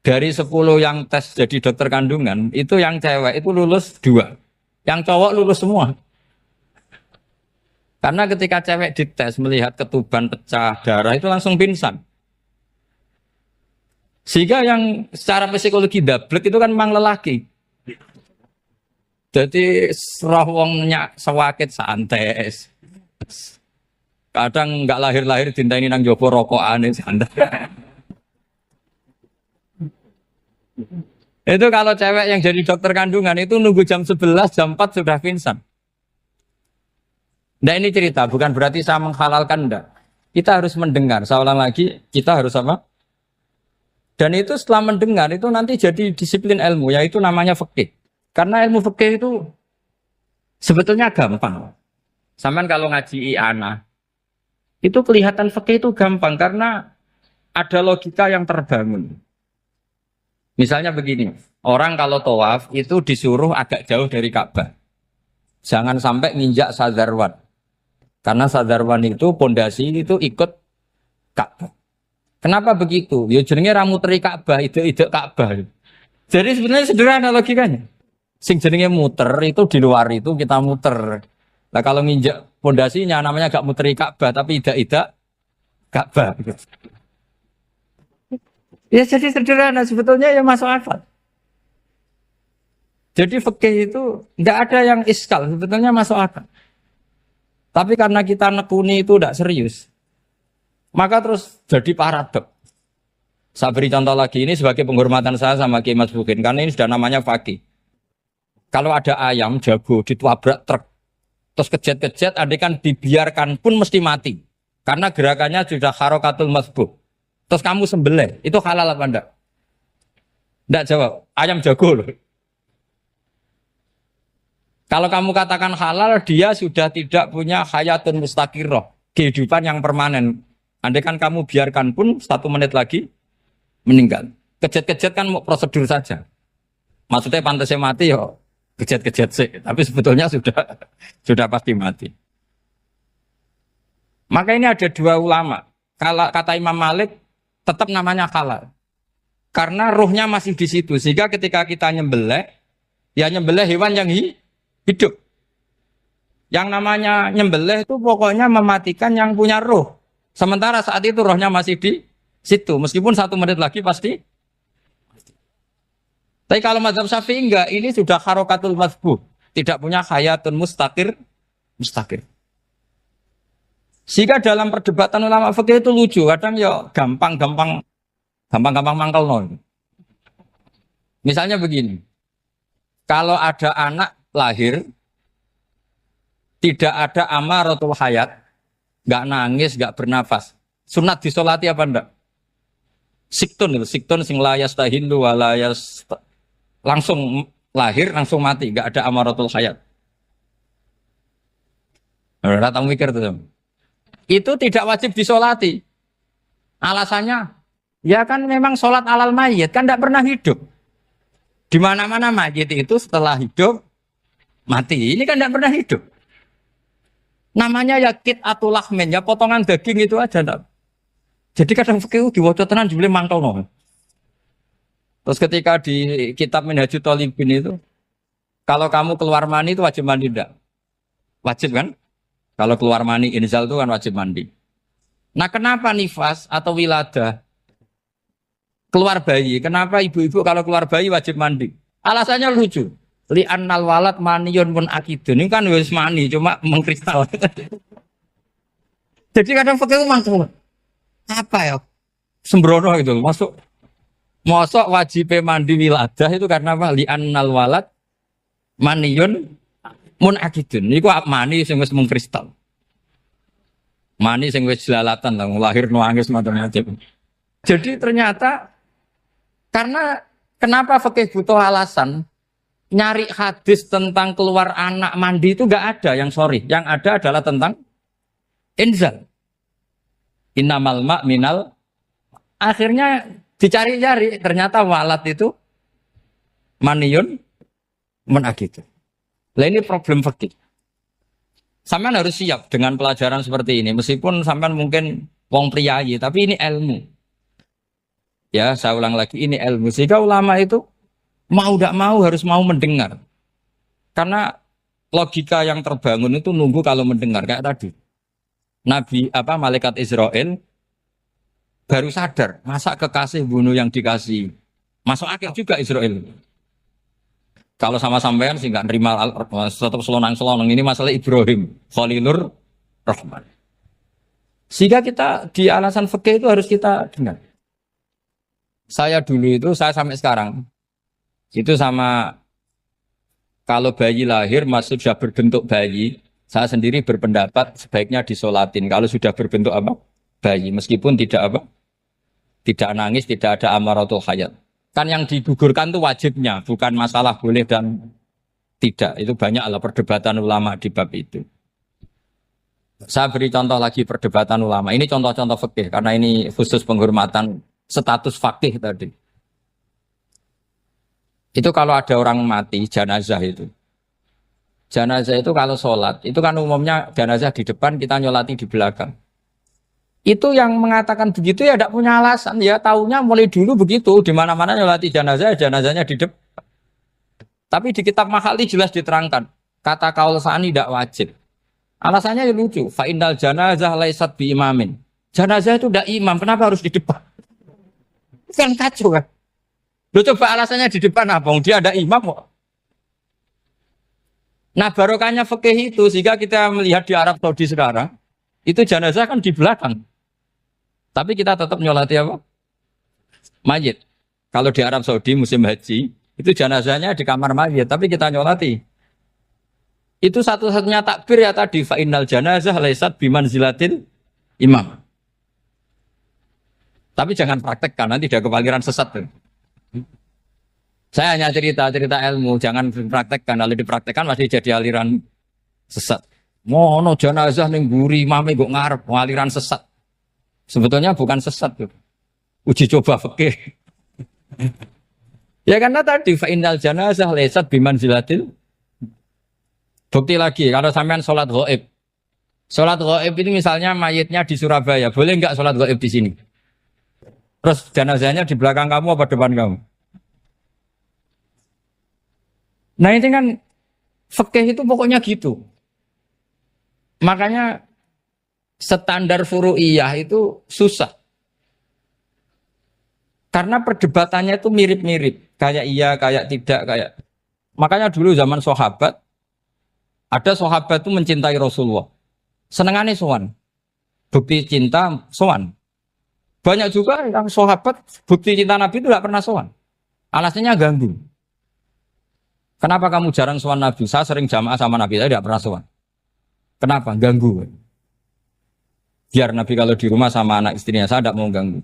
Dari 10 yang tes jadi dokter kandungan, itu yang cewek itu lulus 2. Yang cowok lulus semua. Karena ketika cewek dites melihat ketuban pecah darah itu langsung pingsan. Sehingga yang secara psikologi dablek itu kan memang lelaki. Jadi serawongnya sewakit santes. Kadang nggak lahir-lahir dintaini nang jopo rokokan santai. Itu kalau cewek yang jadi dokter kandungan itu nunggu jam 11, jam 4 sudah pingsan. Nah ini cerita, bukan berarti saya menghalalkan, enggak. Kita harus mendengar, saya ulang lagi, kita harus apa? Dan itu setelah mendengar, itu nanti jadi disiplin ilmu, yaitu namanya fikih. Karena ilmu fikih itu sebetulnya gampang. Sampai kalau ngaji i'anah, itu kelihatan fikih itu gampang, karena ada logika yang terbangun. Misalnya begini, orang kalau tawaf itu disuruh agak jauh dari Ka'bah. Jangan sampai nginjak sadarwan. Karena sadarwan itu pondasi itu ikut Ka'bah. Kenapa begitu? Ya jenenge ra muteri Ka'bah, ide-ide Ka'bah. Jadi sebenarnya sederhana logikanya. Sing jenenge muter itu di luar itu kita muter. Nah kalau nginjak pondasinya namanya gak muteri Ka'bah tapi ide-ide Ka'bah. Ya jadi sederhana sebetulnya ya masuk akal. Jadi fikih itu tidak ada yang iskal, sebetulnya masuk akal. Tapi karena kita nekuni itu tidak serius, maka terus jadi paradok. Saya beri contoh lagi, ini sebagai penghormatan saya sama Kiai Mas Bukin, karena ini sudah namanya fakih. Kalau ada ayam jago ditabrak truk, terus kejet-kejet, adekan dibiarkan pun mesti mati. Karena gerakannya sudah harokatul masbuh. Terus kamu sembelih, itu halal apa enggak? Enggak jawab, ayam jago loh. Kalau kamu katakan halal, dia sudah tidak punya hayatun mustaqirroh, kehidupan yang permanen. Andai kan kamu biarkan pun 1 menit lagi meninggal. Kejet-kejet kan prosedur saja. Maksudnya pantasnya mati ya kejet-kejet sih, tapi sebetulnya sudah pasti mati. Maka ini ada 2 ulama. Kalau kata Imam Malik tetap namanya halal. Karena ruhnya masih di situ, sehingga ketika kita nyembelih, ya nyembelih hewan yang hidup. Yang namanya nyembelih itu pokoknya mematikan yang punya roh. Sementara saat itu rohnya masih di situ. Meskipun 1 menit lagi pasti. Tapi kalau mazhab Syafi'i enggak, ini sudah harokatul masbuh. tidak punya hayatun mustaqir. Sehingga dalam perdebatan ulama fikih itu lucu, kadang ya gampang-gampang mangkel nol. Misalnya begini, kalau ada anak lahir tidak ada amaratul hayat, nggak nangis, nggak bernafas, sunat disolati apa enggak? Siktun sing layas tahindu walayas langsung lahir langsung mati, nggak ada amaratul hayat. Ora tahu mikir tuh. Itu tidak wajib disolati. Alasannya, ya kan memang sholat alal mayit kan tidak pernah hidup. Di mana-mana mayit itu setelah hidup mati. Ini kan tidak pernah hidup. Namanya ya atau lahmin, ya potongan daging itu aja. Enggak. Jadi kadang fikih diwaca tenan jebule mangkel no. Terus ketika di kitab Minhajul Thalibin itu, kalau kamu keluar mani itu wajib mandi enggak? Wajib kan? Kalau keluar mani inzal itu kan wajib mandi. Nah kenapa nifas atau wiladah keluar bayi? Kenapa ibu-ibu kalau keluar bayi wajib mandi? Alasannya lucu. Li'annal walad maniyun mun akidun. Ini kan wis mani cuma mengkristal. Jadi kadang fikih mangkel. Apa ya? Sembrono gitu. Masuk wajib mandi wiladah itu karena apa? Li'annal walad maniyun mun akidun. Niku mani sing wis mengkristal. Mani sing wis jelalatan lah lahir nangis macam-macam. Jadi ternyata karena kenapa fikih butuh alasan? Nyari hadis tentang keluar anak mandi itu enggak ada yang sorry. Yang ada adalah tentang inzal. Innamal ma' minal. Akhirnya dicari-cari ternyata walad itu maniyun menakid. Lah ini problem fikih. Sampean harus siap dengan pelajaran seperti ini. Meskipun sampean mungkin wong priayi, tapi ini ilmu. Ya, saya ulang lagi, ini ilmu. Sehingga ulama itu mau tidak mau harus mau mendengar. Karena logika yang terbangun itu nunggu kalau mendengar kayak tadi. Nabi malaikat Israel baru sadar, masa kekasih bunuh yang dikasih. Masuk akal juga Israel. Kalau sama sampean sih nggak nerima tetap selonang-selonang ini masalah Ibrahim Khalilur Rahman. Sehingga kita di alasan fikih itu harus kita dengar. Saya dulu itu saya sampai sekarang itu sama kalau bayi lahir masih sudah berbentuk bayi, saya sendiri berpendapat sebaiknya disolatin kalau sudah berbentuk bayi meskipun tidak nangis, tidak ada amaratul hayat. Kan yang digugurkan itu wajibnya, bukan masalah boleh dan tidak. Itu banyaklah perdebatan ulama di bab itu. Saya beri contoh lagi perdebatan ulama. Ini contoh-contoh fikih karena ini khusus penghormatan status fakih tadi. Itu kalau ada orang mati jenazah itu. Jenazah itu kalau sholat, itu kan umumnya jenazah di depan, kita nyolati di belakang. Itu yang mengatakan begitu ya tidak punya alasan, ya taunya mulai dulu begitu, di mana-mana nyolati jenazah, jenazahnya di depan. Tapi di kitab Makhali jelas diterangkan, kata kaul sani tidak wajib. Alasannya ya lucu, fa innal janazah laisat bi imamin. Jenazah itu tidak imam, kenapa harus di depan? Kan kacau kan? Lu coba alasannya di depan apa? Dia ada imam kok. Nah barokahnya fikih itu, sehingga kita melihat di Arab Saudi sekarang, itu jenazah kan di belakang. Tapi kita tetap nyolati apa? Mayit. Kalau di Arab Saudi musim haji, itu jenazahnya di kamar mayit, tapi kita nyolati. Itu satu-satunya takbir ya tadi, fa innal janazah laisat bimanzilatil imam. Tapi jangan praktekkan, nanti dia kepaliran sesat. Saya hanya cerita ilmu, jangan praktekkan. Kalau dipraktekkan masih jadi aliran sesat. Mono jenazah ning mburi mame kok ngarep aliran sesat. Sebetulnya bukan sesat tuh. Uji coba fikih. Ya karena tadi fa innal janazah laisat bimanzilatil. Bukti lagi kalau sampean sholat ghaib. Sholat ghaib itu misalnya mayitnya di Surabaya, boleh enggak sholat ghaib di sini? Terus jenazahnya di belakang kamu apa depan kamu? Nah ini kan fikih itu pokoknya gitu. Makanya standar furu'iyah itu susah. Karena perdebatannya itu mirip-mirip. Kayak iya, kayak tidak, kayak. Makanya dulu zaman sahabat, Ada sahabat itu mencintai Rasulullah. Senengannya sowan. Bukti cinta sowan. Banyak juga yang sahabat bukti cinta Nabi itu tidak pernah sowan. Alasannya ganggu. Kenapa kamu jarang sowan Nabi? Saya sering jamaah sama Nabi, saya tidak pernah sowan. Kenapa? Ganggu. Biar Nabi kalau di rumah sama anak istrinya, saya tidak mau ganggu.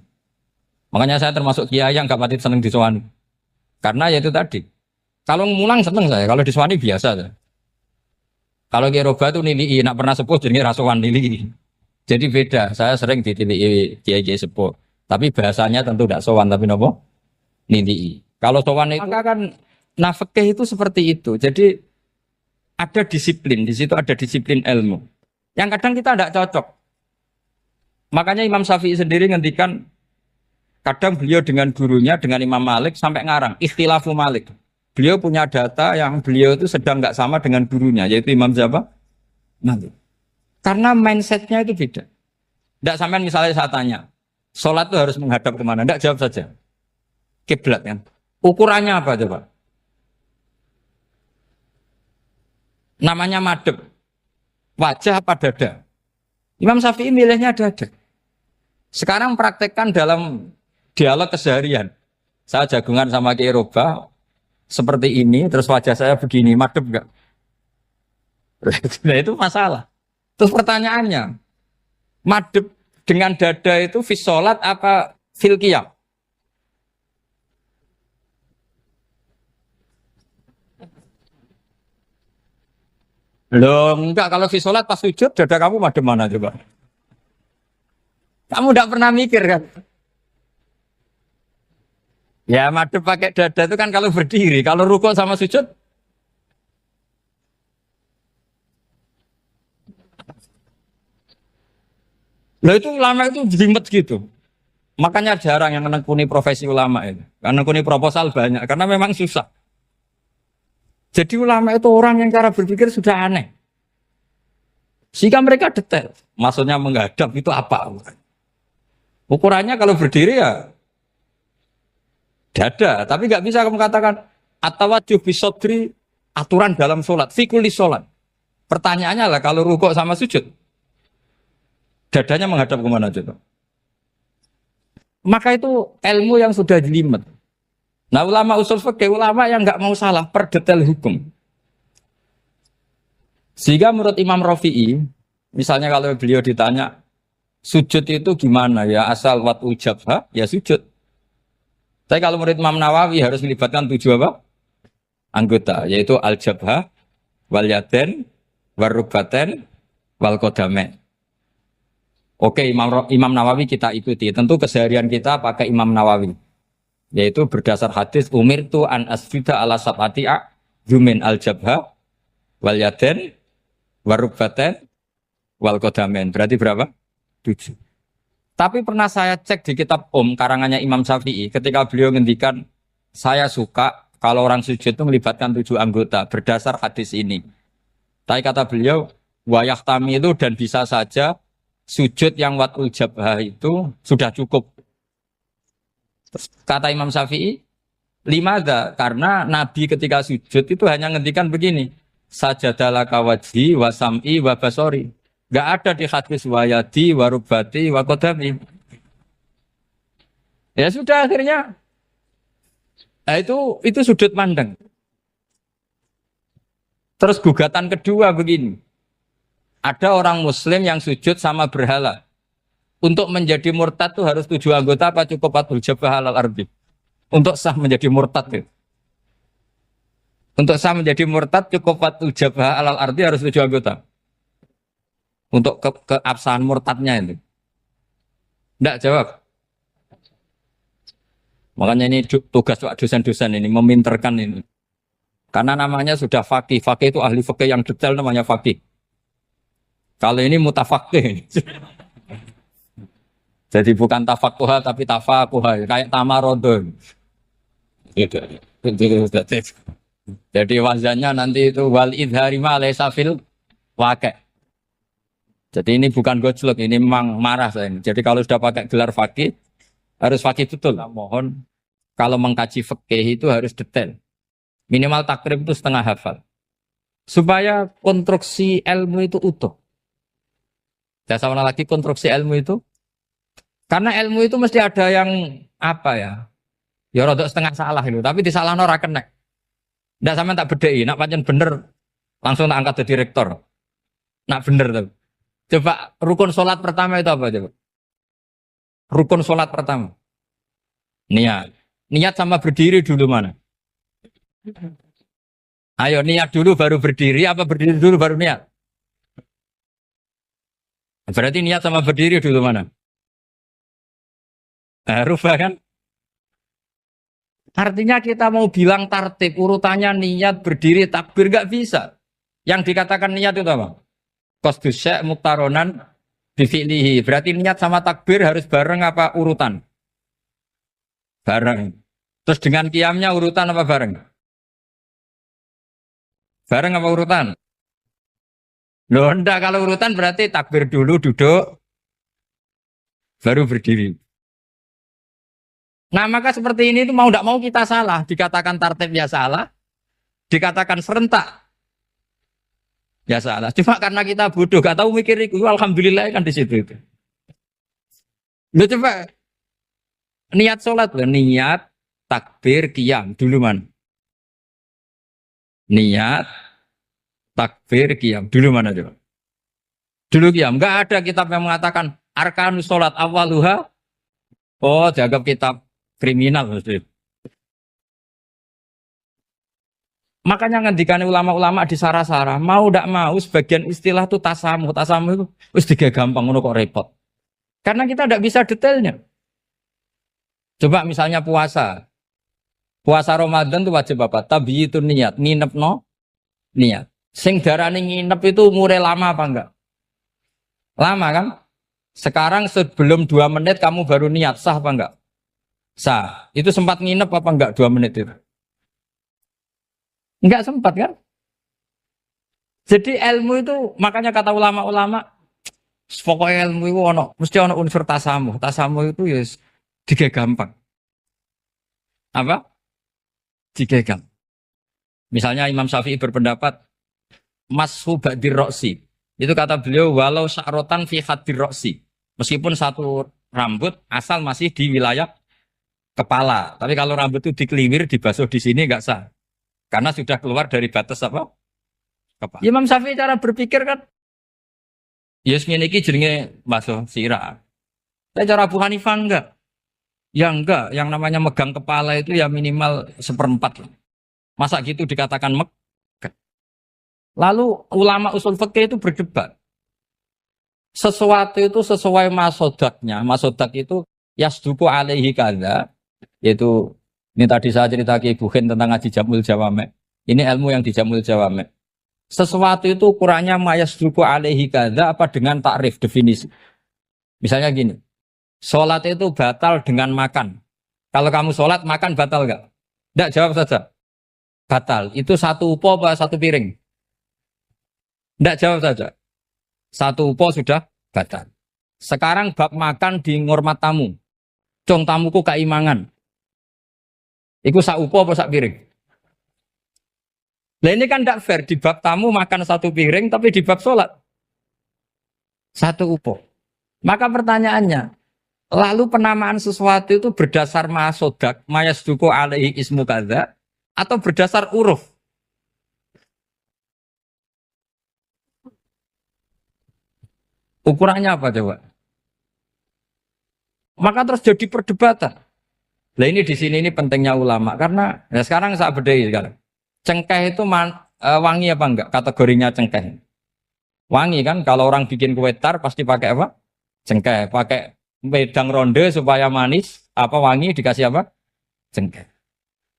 Makanya saya termasuk kiai yang gak pati seneng disowani. Karena ya itu tadi. Kalau ngulang seneng saya, kalau disowani biasa saya. Kalau Kiai Roba itu nilai, nak pernah sepuh jadi rasuan nilai. Jadi beda. Saya sering ditilii Kiai sepuh. Tapi bahasanya tentu tidak sowan, tapi nopo nilai. Kalau sowan itu maka kan nafkah itu seperti itu. Jadi ada disiplin di situ, ada disiplin ilmu. Yang kadang kita tidak cocok. Makanya Imam Syafi'i sendiri ngendikan kadang beliau dengan gurunya dengan Imam Malik sampai ngarang ikhtilafu Malik. Beliau punya data yang beliau itu sedang nggak sama dengan gurunya, yaitu Imam siapa? Malik. Karena mindsetnya itu beda. Tidak sampai misalnya saya tanya, sholat itu harus menghadap kemana? Tidak, jawab saja. Kiblat kan. Ukurannya apa coba? Namanya madhep. Wajah apa dada? Imam Syafi'i milihnya dada. Sekarang praktekkan dalam dialog keseharian. Saya jagungan sama Kiai Roba seperti ini, terus wajah saya begini, madep enggak? Nah itu masalah. Terus pertanyaannya, madep dengan dada itu fis sholat apa fil qiyam? Loh enggak, kalau fis sholat pas sujud dada kamu madep mana coba? Kamu enggak pernah mikir kan? Ya madep pakai dada itu kan kalau berdiri, kalau rukuk sama sujud. Loh itu ulama itu jelimet gitu. Makanya jarang yang menekuni profesi ulama itu. Karena menekuni proposal banyak, karena memang susah. Jadi ulama itu orang yang cara berpikir sudah aneh. Sehingga mereka detail. Maksudnya menghadap itu apa? Ukurannya kalau berdiri ya dada, tapi nggak bisa kamu katakan atawajjuh bisodri aturan dalam sholat, fikuli sholat. Pertanyaannya lah kalau rukuk sama sujud, dadanya menghadap kemana coba? Maka itu ilmu yang sudah jelimet. Nah ulama usul fikih, ulama yang nggak mau salah per detail hukum. Sehingga menurut Imam Rafi'i, misalnya kalau beliau ditanya sujud itu gimana ya asal wat ujabha ya sujud. Tapi kalau murid Imam Nawawi harus melibatkan 7 apa? Anggota, yaitu al-jabhah, wal yaden, wal rubaten, wal qadamain. Oke, Imam Nawawi kita ikuti. Tentu keseharian kita pakai Imam Nawawi. Yaitu berdasar hadis umirtu an asjuda ala sab'ati a'jumin al-jabhah, wal yaden, wal rubaten, wal qadamain. Berarti berapa? 7. Tapi pernah saya cek di kitab karangannya Imam Syafi'i ketika beliau ngendikan saya suka kalau orang sujud itu melibatkan 7 anggota berdasar hadis ini. Tapi kata beliau wayah tami itu dan bisa saja sujud yang watul jabhah itu sudah cukup. Kata Imam Syafi'i, limada karena Nabi ketika sujud itu hanya ngendikan begini, sajadalaka wajhi wa sam'i wa basori. Gak ada di hadis wayadi, warubati, wakodami. Ya sudah akhirnya. Nah, itu sudut pandang. Terus gugatan kedua begini. Ada orang Muslim yang sujud sama berhala. Untuk menjadi murtad itu harus 7 anggota apa cukup atul jabah halal ardi. Untuk sah menjadi murtad itu. Untuk sah menjadi murtad cukup atul jabah halal ardi harus 7 anggota. Untuk keabsahan murtadnya itu. Tidak jawab. Makanya ini tugas dosen-dosen ini, meminterkan ini. Karena namanya sudah faqih. Faqih itu ahli faqih yang detail namanya faqih. Kalau ini mutafaqih. Jadi bukan tafakuha tapi tafakuha. Kayak tamarodon. Jadi wazannya nanti itu wal idhari ma laysa fil waqi'. Jadi ini bukan gojlok, ini memang marah saya ini. Jadi kalau sudah pakai gelar fakih, harus fakih betul. Nah, mohon, kalau mengkaji fakih itu harus detail. Minimal takrib itu setengah hafal. supaya konstruksi ilmu itu utuh. Saya sama lagi konstruksi ilmu itu, karena ilmu itu mesti ada yang apa ya? Ya rodok setengah salah itu, tapi disalahno ora kena. Ndak sampean tak bedheki, nak pancen bener langsung tak angkat jadi direktur. Nak bener tuh. Coba rukun sholat pertama itu apa coba? Rukun sholat pertama. Niat. Niat sama berdiri dulu mana? Ayo niat dulu baru berdiri, apa berdiri dulu baru niat? Berarti niat sama berdiri dulu mana? Rubah kan? Artinya kita mau bilang tartib, urutannya niat, berdiri, takbir, nggak bisa. Yang dikatakan niat itu apa? Qasdus syai' muktaronan bifi'lihi. Berarti niat sama takbir harus bareng apa urutan? Bareng. Terus dengan qiyamnya urutan apa bareng? Bareng apa urutan? Loh enggak, kalau urutan berarti takbir dulu, duduk, baru berdiri. Nah maka seperti ini itu mau tidak mau kita salah. Dikatakan tartib ya salah, dikatakan serentak ya salah. Cuma karena kita bodoh, gak tahu mikir itu. Alhamdulillah kan di situ itu. Loh coba niat sholat loh, niat takbir qiyam dulu man. Niat takbir qiyam dulu mana coba? Dulu qiyam. Enggak ada kitab yang mengatakan arkanus sholat awaluha. Oh, dianggap kitab kriminal maksudnya. Makanya ngendikane ulama-ulama di Sarah-Sarah, mau tidak mau sebagian istilah itu tasamu. Tasamu itu wis digawe gampang ngono kok repot. Karena kita tidak bisa detailnya. Coba misalnya puasa. Puasa Ramadan itu wajib apa? Tabiitun niat, nginep no niat. Sing darane nginep itu umure lama apa enggak? Lama kan? Sekarang sebelum 2 menit kamu baru niat, sah apa enggak? Sah. Itu sempat nginep apa enggak 2 menit itu? Enggak sempat kan? Jadi ilmu itu makanya kata ulama-ulama pokoknya ilmu itu mesti ono unsur tasamu. Tasamu itu ya tiga gampang. Apa? Tiga gampang. Misalnya Imam Syafi'i berpendapat mashu ba'dir roksi. Itu kata beliau walau sya'rotan fi hadir roksi. Meskipun satu rambut asal masih di wilayah kepala. Tapi kalau rambut itu dikeliwir, dibasuh di sini enggak sah. Karena sudah keluar dari batas apa? Kepala. Imam Syafi'i cara berpikir kan yes ngene iki jenenge basuh sirah. Tapi cara Abu Hanifah enggak. Ya enggak, yang namanya megang kepala itu ya minimal 1/4. Masa gitu dikatakan megang. Lalu ulama usul fikih itu berdebat. Sesuatu itu sesuai masodaknya. Masodak itu yasduku alaihi kadza, yaitu ini tadi saya cerita ke Ibu Khen tentang ngaji Jamul Jawamek. Ini ilmu yang di Jamul Jawamek. Sesuatu itu ukurannya mayasduku alaihi kadza apa dengan takrif definisi. Misalnya gini. Sholat itu batal dengan makan. Kalau kamu sholat, makan batal enggak? Enggak, jawab saja. Batal. Itu satu upo apa satu piring? Enggak, jawab saja. Satu upo sudah batal. Sekarang bab makan di ngormat tamu. Cong tamuku kaimangan. Iku sak upo apa sak piring? Nah ini kan enggak fair. Di bab tamu makan satu piring, tapi di bab sholat satu upo. Maka pertanyaannya, lalu penamaan sesuatu itu berdasar masodak, mayasduku alaihi ismu kadza, atau berdasar uruf? Ukurannya apa coba? Maka terus jadi perdebatan. Nah ini di sini ini pentingnya ulama karena ya sekarang saya bedai sekarang. Cengkeh itu wangi apa enggak? Kategorinya cengkeh. Wangi kan kalau orang bikin kue tar pasti pakai apa? Cengkeh, pakai wedang ronde supaya manis, apa wangi dikasih apa? Cengkeh.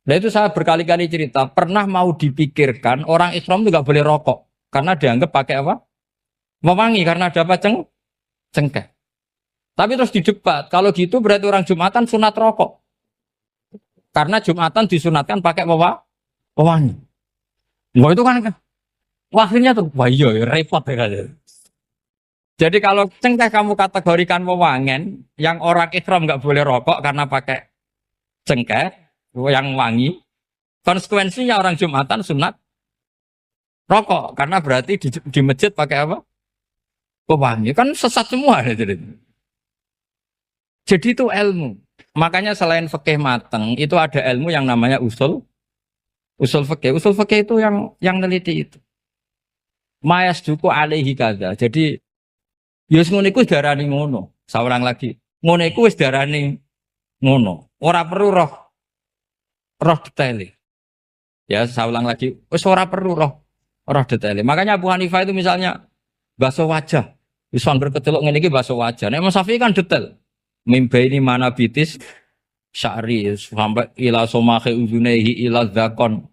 Nah itu saya berkali-kali cerita, pernah mau dipikirkan orang Islam juga boleh rokok karena dianggap pakai apa? Mewangi karena ada apa? Cengkeh. Tapi terus didebat, kalau gitu berarti orang Jumatan sunat rokok. Karena Jumatan disunatkan pakai pewangi. Wah itu kan, akhirnya tuh, wah iya repot ya kan. Jadi kalau cengkeh kamu kategorikan wewangen, yang orang Islam nggak boleh rokok karena pakai cengkeh yang wangi, konsekuensinya orang Jumatan sunat rokok karena berarti di masjid pakai apa? Pewangi. Kan sesat semua ya, jadi itu ilmu. Makanya selain fikih mateng, itu ada ilmu yang namanya usul fikih. Usul fikih itu yang neliti itu. Mayas duku alaihi kada. Jadi yus ngono iku darani ngono. Saurang lagi. Ngono iku wis darani ngono. Ora perlu roh detail. Ya, saya ulang lagi. Wis ora perlu roh detail. Makanya Abu Hanifah itu misalnya basuh wajah. Wis berketeluk ngene iki basuh wajah. Nek Imam Syafi'i kan detail. Mimba ini mana bitis syari sampai ila somahe uzunehi ila zakon.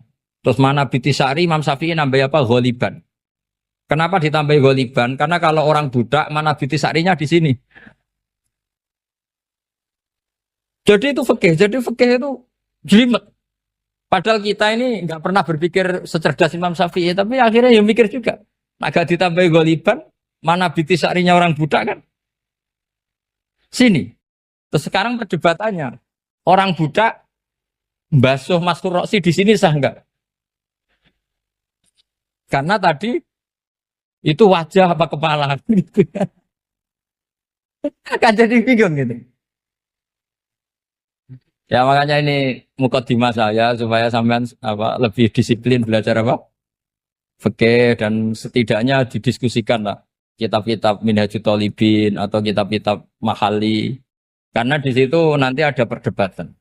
Terus mana bitis syari Imam Syafi'i nambah apa? Ghaliban. Kenapa ditambah ghaliban? Karena kalau orang budak mana bitis syarinya di sini. Jadi itu fikih. Jadi fikih itu jelimet. Padahal kita ini nggak pernah berpikir secerdas Imam Syafi'i, tapi akhirnya ya mikir juga. Agak ditambah ghaliban, mana bitis syarinya orang budak kan? Sini. Terus sekarang perdebatannya, orang budak basuh Mastur Roksi di sini sah enggak? Karena tadi itu wajah apa kepala gitu. Kan jadi bingung gitu. Ya makanya ini mukadimah saya supaya sampean lebih disiplin belajar apa? Fikih dan setidaknya didiskusikan lah kitab-kitab Minhajut Thalibin atau kitab-kitab Mahali. Karena di situ nanti ada perdebatan.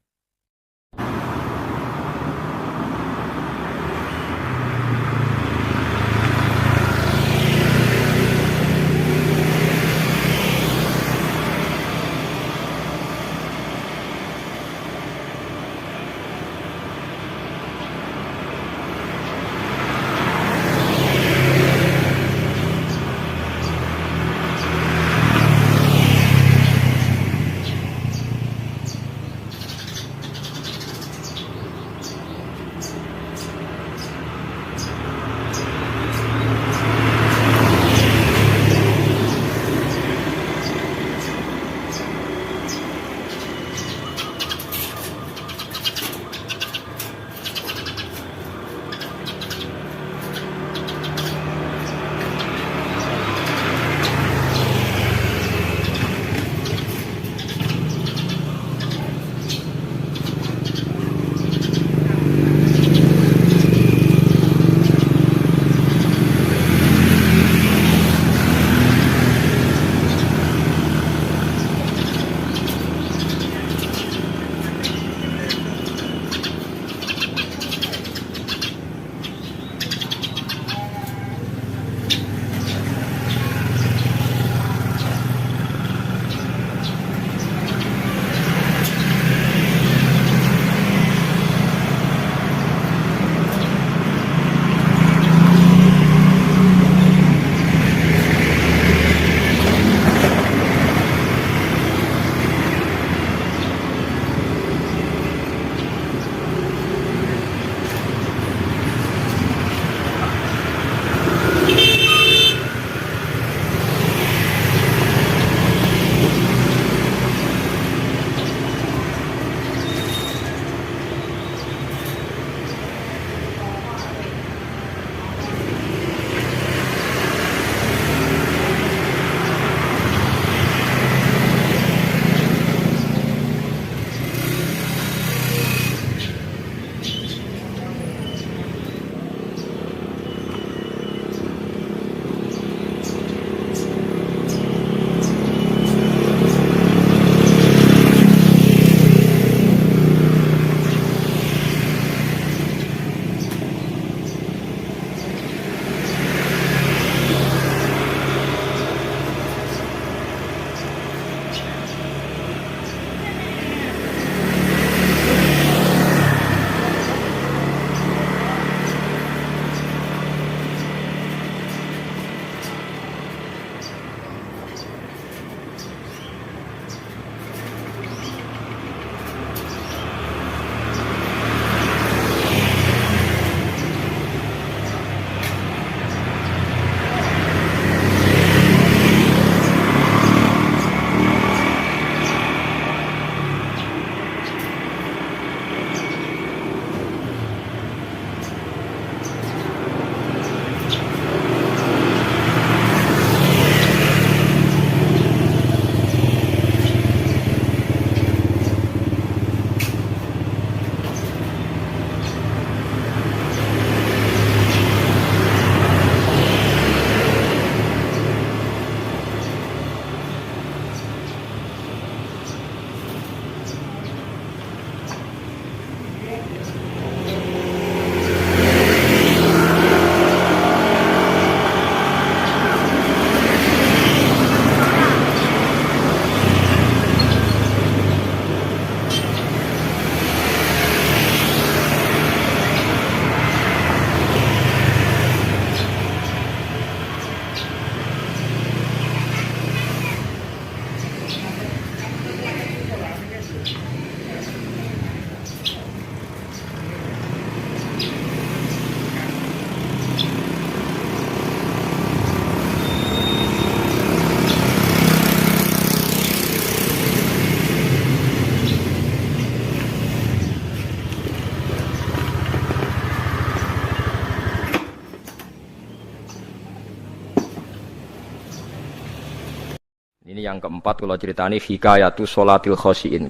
yang keempat kalau ceritani hikayatu sholatil khosyiin.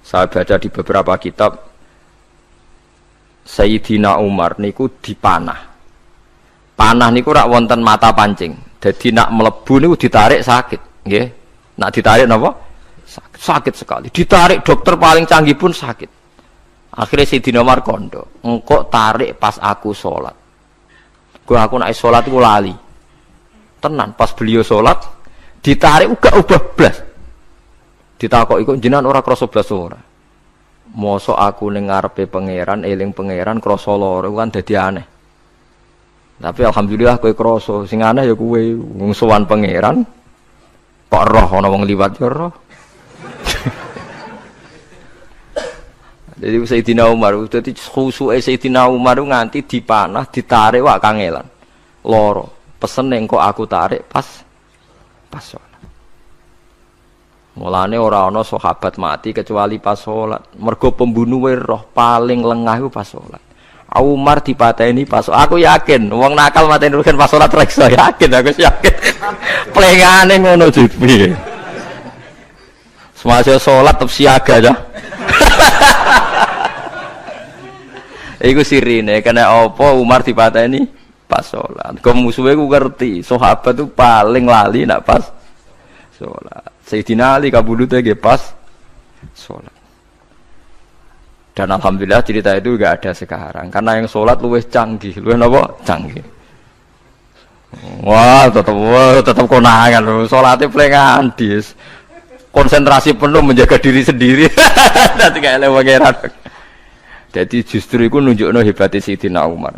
Saya baca di beberapa kitab Sayyidina Umar niku dipanah. Panah niku rak wonten mata pancing. Jadi nak melebu niku ditarik sakit, nggih. Nak ditarik napa? Sakit sekali. Ditarik dokter paling canggih pun sakit. Akhirnya Sayyidina Umar kondo, engkau tarik pas aku sholat. Aku nak sholat iku lali. Tenan pas beliau sholat ditarik uga ubah blas. Ditakok iku jenengan ora krasa blas ora. Mosok aku ning ngarepe pangeran eling pangeran krasa lara kan dadi aneh. Tapi alhamdulillah kowe krasa sing aneh ya kowe wong sowan pangeran kok roh ana wong liwat ya roh. Jadi Sayyidina Umar dadi khusuke Sayyidina Umar nganti dipanah ditarik wak kangelan. Lara. Pesen engko aku tarik pas sholat. Mulane ora ana sahabat mati kecuali pas sholat. Mergo pembunuhe roh paling lengah iku pas sholat. Umar dipateni pas aku yakin wong nakal mateni rugen pas sholat reksa yakin aku yakin. Plengane ngono jipi. Semasa sholat tetep siaga ya. Iku sirine kena apa Umar dipateni pas sholat. Kau musuhnya ku ngerti sahabat tu paling lali nak pas sholat. Sayyidina Ali kabudutnya ge pas sholat. Dan alhamdulillah cerita itu enggak ada sekarang karena yang sholat luwih canggih, luwih napa? Canggih. Wah, tetap konangan lho. Sholatnya plengan dis. Konsentrasi penuh menjaga diri sendiri. Nanti kayak pangeran. Jadi justru itu nunjukno hebatnya Sayyidina Umar.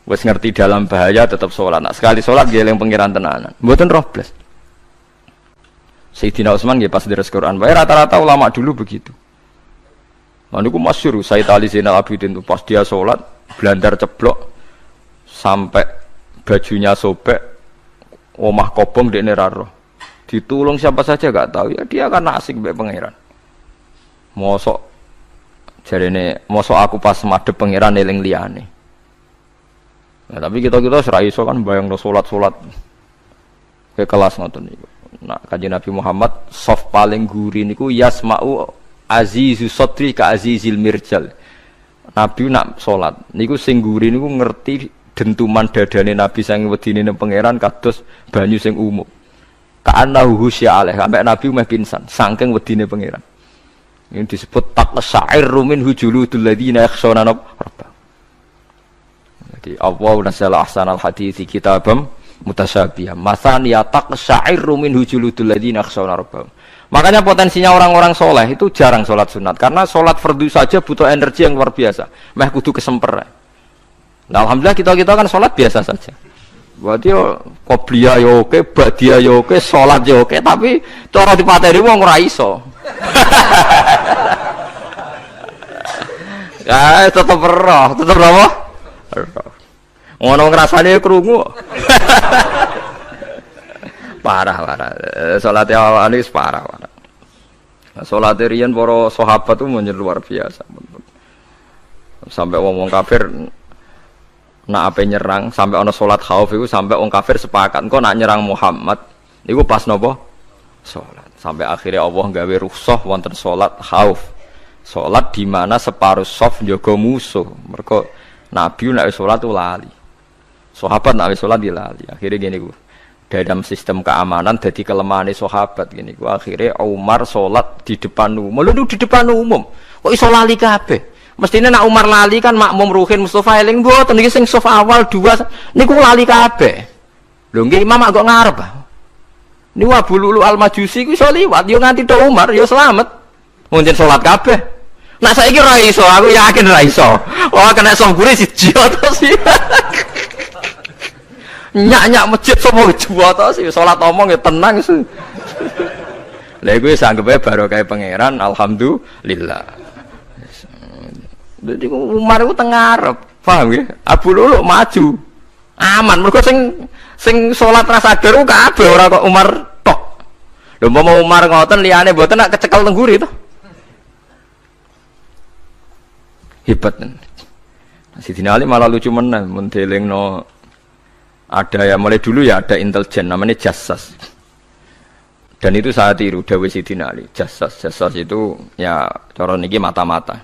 Wes ngerti dalam bahaya tetap sholat. Nah, sekali sholat dia yang pangeran tenanan. Mboten roh blas. Sayyidina Utsman nggih pas deres Quran. Wae rata-rata ulama dulu begitu. Niku masyhur Sayyid Ali Zainal Abidin itu pas dia sholat blandar ceblok sampai bajunya sobek, omah kobong dekne ra roh. Ditulung siapa saja enggak tahu ya dia kan asik mbek pangeran. Mosok jarene mosok aku pas madhep pangeran eling liyane. Nah, tapi kita ora iso kan bayangno salat-salat ke kelas ngoten niku. Nah, Kanjeng Nabi Muhammad soft paling guri niku yasma'u azizu sotri ka azizil mirjal. Nabi nak salat niku sing guri niku ngerti dentuman dadane Nabi sang wedine nang pangeran kados banyu sing umum. Ka'annahu husya alaih sampai Nabi meh pingsan saking wedine pangeran. Ini disebut taqsa'irru min hujuludul ladzina yakhshawna rabbahum. Jadi Allah nazzala ahsanal hadithi kitabam mutasyabihan. Masaniya taqsa'irru min hujuludul ladzina yakhshawna rabbahum. Makanya potensinya orang-orang soleh itu jarang sholat sunat karena sholat fardu saja butuh energi yang luar biasa. Meh kudu kesemper. Nah, alhamdulillah kita kan sholat biasa saja. Berarti qobliyah yo oke, ba'diyah yo oke, sholat yo oke, tapi cara dipateni wong ora iso. Ya, tetep roh, tetep apa? Ngono ngrasane krungu. Parah. Salate awake parah. Salate riyen para sahabat itu menjadi luar biasa. Sampai wong kafir nak ape nyerang, sampai ana salat khauf iku sampai wong kafir sepakat engko nak nyerang Muhammad niku pas napa? Salat. Sampai akhirnya Allah gawe rukhsah wonten salat khauf. Salat di mana separuh saf njaga musuh. Mergo Nabi nek salat lali. Sahabat nek salat dilali. Akhirnya gini ku. Dalam sistem keamanan jadi kelemahan sahabat gini ku. Akhirnya Umar salat di depan umum. Lho di depan umum. Kok iso lali kabeh? Mestine nak Umar lali kan makmum Ruhin Mustofa eling mboten iki sing saf awal dua niku lali kabeh. Lho nggih imam kok ngarep. Niku Abu Lulu Al-Majusi ku iso liwat yo nganti tok Umar yo slamet. Munjen salat kabeh. Nak saiki ora iso, aku yakin ora iso. Wah kena sombure siji to sih. Nyak masjid sopo juwa to sih salat omong ya tenang sih. Lha iku wis anggepe barokah pangeran alhamdulillah. Jadi Umar itu tengah Arab, paham ya? Abu Lulu maju, aman. Mereka sing sholat rasa geru kabeh ora kok Umar tok. Lho mau Umar ngoten liyane mboten nak kecekel tengguri to. Hebat. Sidina Ali malah lucu menan mun delingno ada ya mulai dulu ya ada intelijen namanya jassas. Dan itu saya tiru dawuh Sidina Ali. Jassas itu ya cara niki mata-mata.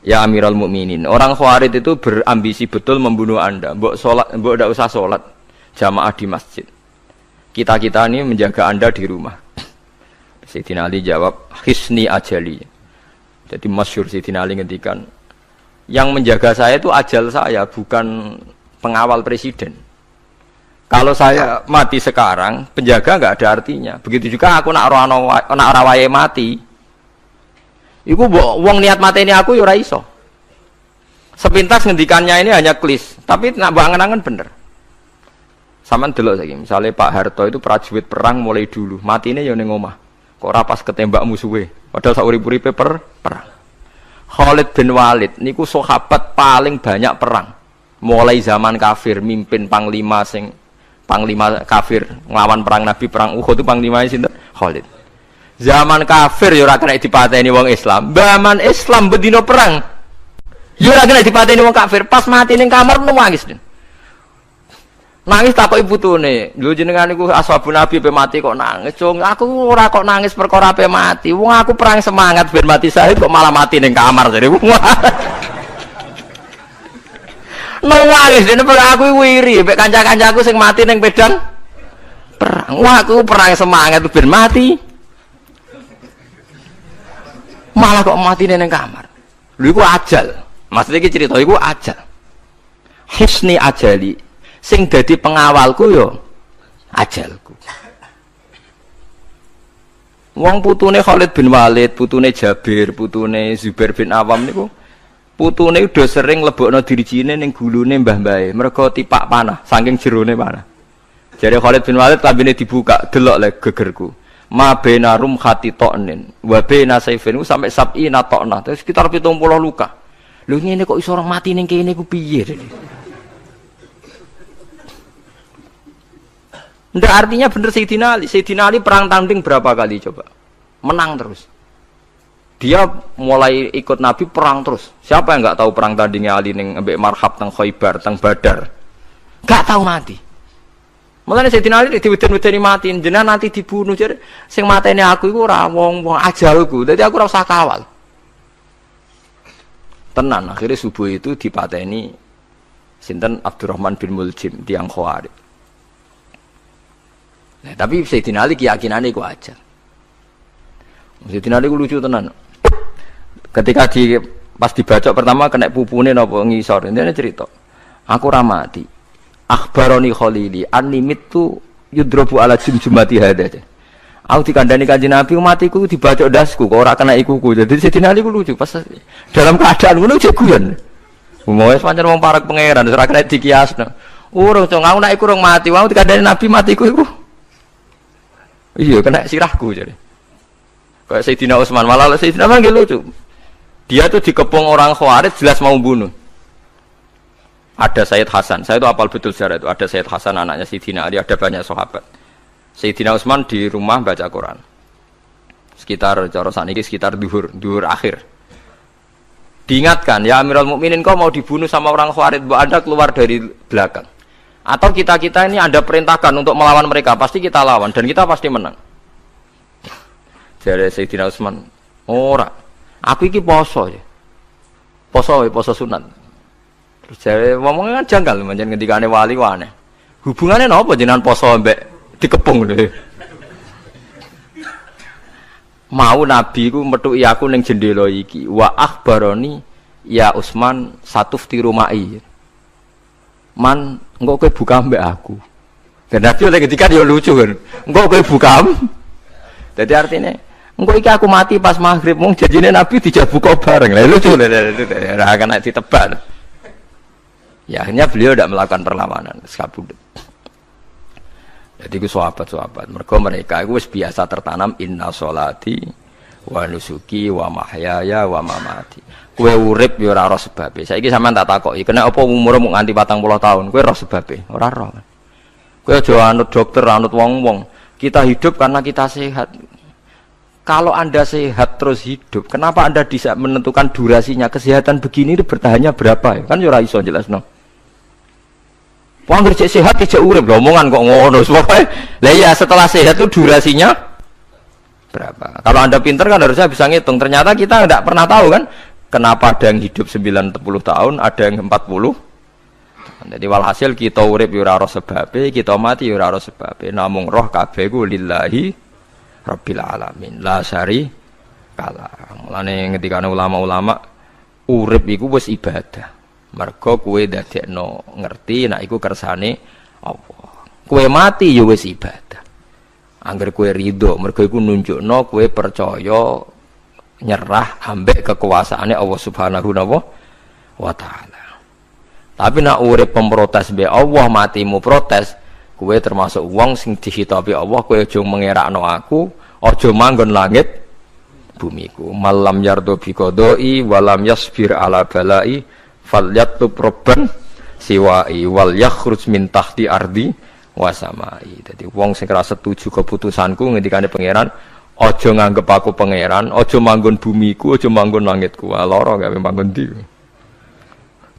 Ya Amirul Mukminin, orang Khawarij itu berambisi betul membunuh Anda. Mbok ndak usah salat jamaah di masjid. Kita-kita ini menjaga Anda di rumah. Sayyidina Ali jawab, "Hisni ajali." Jadi masyhur Sayyidina Ali ngendikan, yang menjaga saya itu ajal saya, bukan pengawal presiden. Kalau saya mati sekarang, penjaga nggak ada artinya. Begitu juga aku nak ora wae mati. Iku wong niat mateni aku ya ora iso. Sepintas ngendikannya ini hanya klis, tapi nak bangen-angen bener. Sampeyan delok saiki, misale Pak Harto itu prajurit perang mulai dulu, matine ya ning omah. Kok ora pas ketembak musuhe, padahal sak urip-uripe perang. Khalid bin Walid niku sahabat paling banyak perang. Mulai zaman kafir mimpin panglima kafir nglawan perang Nabi perang Uhud itu panglimanya sinten? Khalid. Zaman kafir ya ora kena dipateni wong Islam. Zaman Islam bedino perang. Ya ora kena dipateni wong kafir. Pas mati ning kamar nangis. Nangis takoki putune. Lho jenengan niku ashabun Nabi pe mati kok nangis. Cung, aku ora kok nangis perkara pe mati. Wong aku perang semangat ben mati syahid kok malah mati ning kamar jare. Nangis dene aku wiri mek kanca-kancaku sing mati ning pedang perang. Wah aku perang semangat ben mati. Malah kok mati neng kamar. Lha iku ajal. Maksudnya iki cerita iku ajal. Hisni ajali. Sing dadi pengawalku yo ajalku. Wong putune Khalid bin Walid, putune Jabir, putune Zubair bin Awam niku putune udah sering lebokno dirijine ning gulune mbah-mbahe. Mergo tipak panah, saking jerone panah. Jare Khalid bin Walid lambene dibuka, delok le gegerku. Ma bena rum khati to'nin wa bena saifin sampai sab'ina to'na terus sekitar 70 luka. Lho ngene kok iso orang mati ning kene ku piye? Ndak artinya bener Sayyidina Ali. Sayyidina Ali perang tanding berapa kali coba? Menang terus. Dia mulai ikut Nabi perang terus. Siapa yang enggak tahu perang tandingnya Ali ning ambek Marhab teng Khaibar, teng Badar? Enggak tahu mati. Mulane Sayyidina Ali diweden-wedeni mati, jenengan nanti dibunuh jare sing mateni aku iku ora wong ajalku. Dadi aku ora usah kawal. Tenan akhirnya subuh itu dipateni sinten Abdurrahman bin Muljim tiang Khawarij. Nah, tapi Sayyidina Ali keyakinane iku ajal. Sayyidina Ali ku lucu tenan. Ketika pas dibacok pertama kena pupune napa ngisor. Intine cerita. Aku ora mati. Akhbaroni Khalili an-nimit tu yudrobu ala jumjumati hada. Aku dikandani Kanjeng Nabi matiku dibacok dasku kok ora kena ikuku. Jadi Sayyidina Ali ku lucu pas dalam keadaan ngono cek guyon. Wis pancen wong parek pangeran ora kena dikiasno. Urung cong aku nek iku urung mati, wong dikandani Nabi matiku iku. Iya kena sirahku jadi. Kayak Sayyidina Utsman malah Sayyidina Utsman lucu. Dia tuh dikepung orang Khawarij jelas mau bunuh. Ada Sayyid Hasan, saya itu apal betul sejarah itu. Ada Sayyid Hasan anaknya Sayyidina Ali, ada banyak sahabat. Sayyidina Utsman di rumah baca Quran. Sekitar cara saniki sekitar duhur akhir. Diingatkan, ya Amirul Mukminin kau mau dibunuh sama orang Khawarij, mbok Anda keluar dari belakang. Atau kita ini Anda perintahkan untuk melawan mereka, pasti kita lawan dan kita pasti menang. Jadi Sayyidina Utsman, ora. Aku iki poso ya. Poso sunat. Terus jare ngomongnya kan janggal pancen ngendikane wali wane. Hubungannya napa jenengan poso mbek dikepung lho. Mau Nabi ku metuki aku ning jendela iki. Wa akhbaroni ya Utsman satufti rumai. Man, engko kowe buka mbek aku. Dan Nabi oleh ketika dia lucu kan. Engko kowe buka. Jadi artinya engko iki aku mati pas maghrib mung janjine Nabi dijak buka bareng. Lah lucu ora akan ditebak. Ya akhirnya beliau tidak melakukan perlawanan, sekabudut. Jadi itu sahabat-sahabat. Mereka itu biasa tertanam inna sholati wa nusuki wa mahyaya wa mamati. Kue urip ya ora roh sebabe. Saiki sampean tak takoki, kena apa umurmu nganti 40 tahun? Kue roh sebabe, ora roh. Kue aja anut dokter, anut wong-wong. Kita hidup karena kita sehat. Kalau Anda sehat terus hidup, kenapa Anda bisa menentukan durasinya? Kesehatan begini itu bertahannya berapa? Kan ya ora iso jelasno. Wong kerja sehat tidak urip, omongan kok ngono. Lah ya setelah sehat itu durasinya berapa. Kalau Anda pinter kan harusnya bisa ngitung. Ternyata kita tidak pernah tahu kan kenapa ada yang hidup 90 tahun, ada yang 40. Jadi walhasil kita urip yo ora ora sebabe, kita mati yo ora ora sebabe. Namung roh kabeh ku lillahi rabbil alamin. La syari kala. Mulane ketika ulama-ulama urip iku wis ibadah. Mergo kowe dadekno ngerti nek iku kersane Allah. Kowe mati yo wis ibadah. Angger kowe ridho, mergo iku nunjukno kowe percaya nyerah ambek kekuasaane Allah Subhanahu wa taala. Tapi nak urip pemprotes be Allah, matimu protes, kowe termasuk wong sing dihitabi Allah, kowe aja mengerakno aku, aja manggon langit bumiku. Malam yardo bi qodoi walam yasbir ala balai falyatub robban siwai wal yakhruj min tahti ardi wasamai. Jadi wong sing ora setuju keputusanku ngendikane pangeran, aja nganggep aku pangeran, aja manggon bumiku, aja manggon langitku. Lara gawe manggon ndi.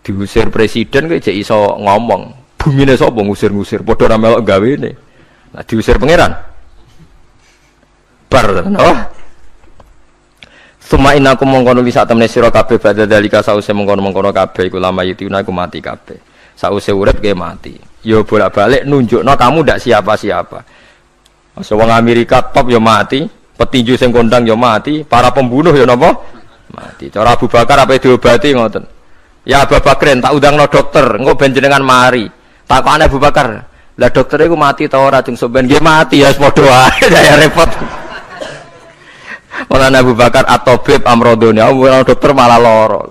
Diusir presiden kok jek iso ngomong. Bumine sapa ngusir-ngusir, padha ora melok gawene. Nah diusir pangeran. Bar, oh. Suma inaku mongkono li sak temene sira kabeh badha dalika sause mongkono-mongkono kabeh iku lama yituna iku mati kabeh. Sause urip ge mati. Ya bolak-balik nunjukno kamu ndak siapa-siapa. Masa wong Amerika top ya mati, petinju sing kondang ya mati, para pembunuh ya napa? Mati. Cara Abu Bakar apa diobati ngoten. Ya Abu Bakar tak undangno dokter, engko ben jenengan mari. Takokane Abu Bakar, lah dokter iku mati ta ora jeng sampean nggih mati ya padha wae ya repot. Maulana Abu Bakar at-Tabib amrodone, dokter malah lara.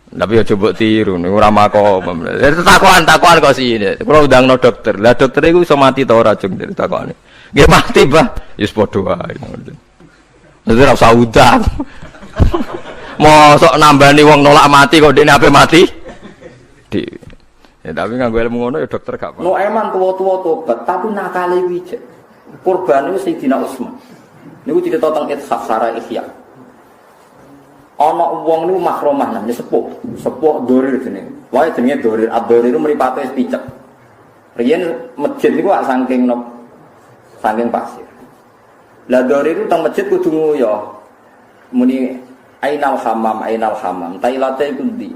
Tapi ya coba tiru, nih ora makom. Takokan kok sini. Kalau undangno dokter, lah dokter itu iso mati ta ora jeng dari takokane. Nggih mati, Pak. Ya wis padha wae. Dadi ora usah udang. Mosok nambani wong nolak mati kok dekne ape mati? Ya tapi nganggo ilmu ngono ya dokter gak apa. Lo eman tuwa-tuwa tobat, tapi nakale wijek. Korban itu Sayyidina Utsman. Niku cerita tentang Ithaf Sarah Ihya. Ana wong niku makromah namanya sepuh Dorir jenenge. Wae jenenge Dorir, Ad-Dorir itu mripate wis picek. Riyen masjid niku saking pasir. Lah Dorir itu teng masjid kudu nguyu. Muni ainal hamam. Tailate iku ndi?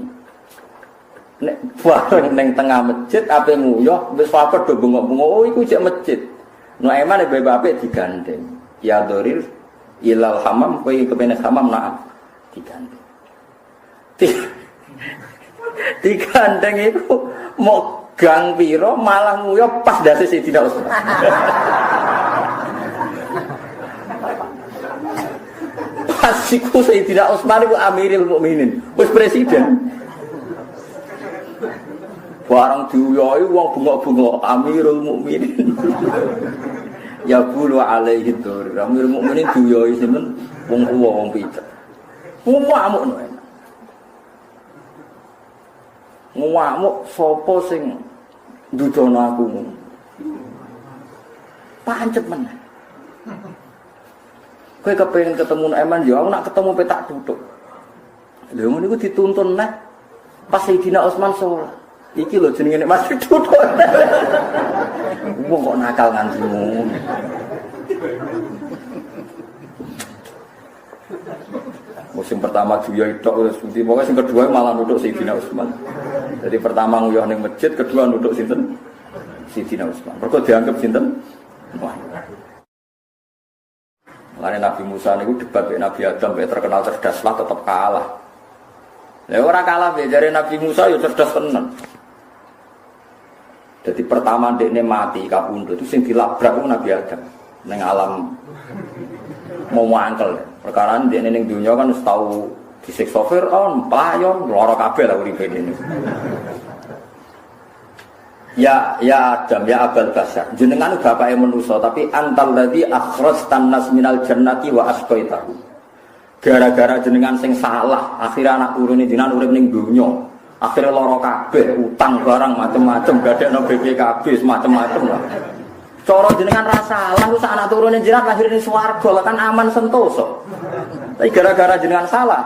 Nek bareng ning tengah masjid ape nguyuh wis waper do bengok-bengok. Oh iku jek masjid. Nuaiman bae apik digandeng. Ya Dorir ilal hamam kowe kepene hamam nak digandeng itu mau gang piro malah nguyuh pas dasi Sayyidina Utsman. Pas iku Sayyidina Utsman iku Amirul Mukminin, wis presiden. Barang diuyohi wong bengok-bengok Amirul Mukminin. Ya bulu alaihi Dorir. Amirul Mukminin diuyohi sinten wong tuwa wong picek. Ngamuk no enak. Ngamuk sapa sing ndudono aku. Pancet meneh. Kowe kepengin ketemu Eman yo, aku nak ketemu petak duduk. Lha ngono iku dituntun neh. Pas Sayyidina Utsman salat. Iki lho jenenge nek masih duduk. Wong kok nakal nganti ngono. Musim pertama Juya itu pokoknya yang kedua malah nuduk Sayyidina Utsman. Jadi pertama nguyuh ning masjid, kedua nuduk sinten? Sayyidina Utsman. Mergo dianggap sinten? Mulane Nabi Musa niku debat dengan Nabi Adam, terkenal cerdas lah tetap kalah. Lah ora kalah ya jare Nabi Musa ya cerdas tenan. Jadi pertama dekne mati kapundhut itu sing dilabrak Nabi Adam ning alam mau mangkel. Perkara dekne ning dunya kan wis tau disiksa Firaun, payon, lara kabeh lah uripe dene. Ya Adam, ya Abul Basar. Jenengan bapake manusa tapi antal ladzi akhrajtan nas minal jannati wa asqaitahu. Gara-gara jenengan sing salah, akhirnya anak turune jenengan urip ning dunya. Akhirnya lara kabeh, utang barang macam-macam, gadekno BPKB macam-macam lah. Cara jenengan ra salah ku sak anak turune jenengan lahir ning swarga kan aman sentosa. Tapi gara-gara jenengan salah.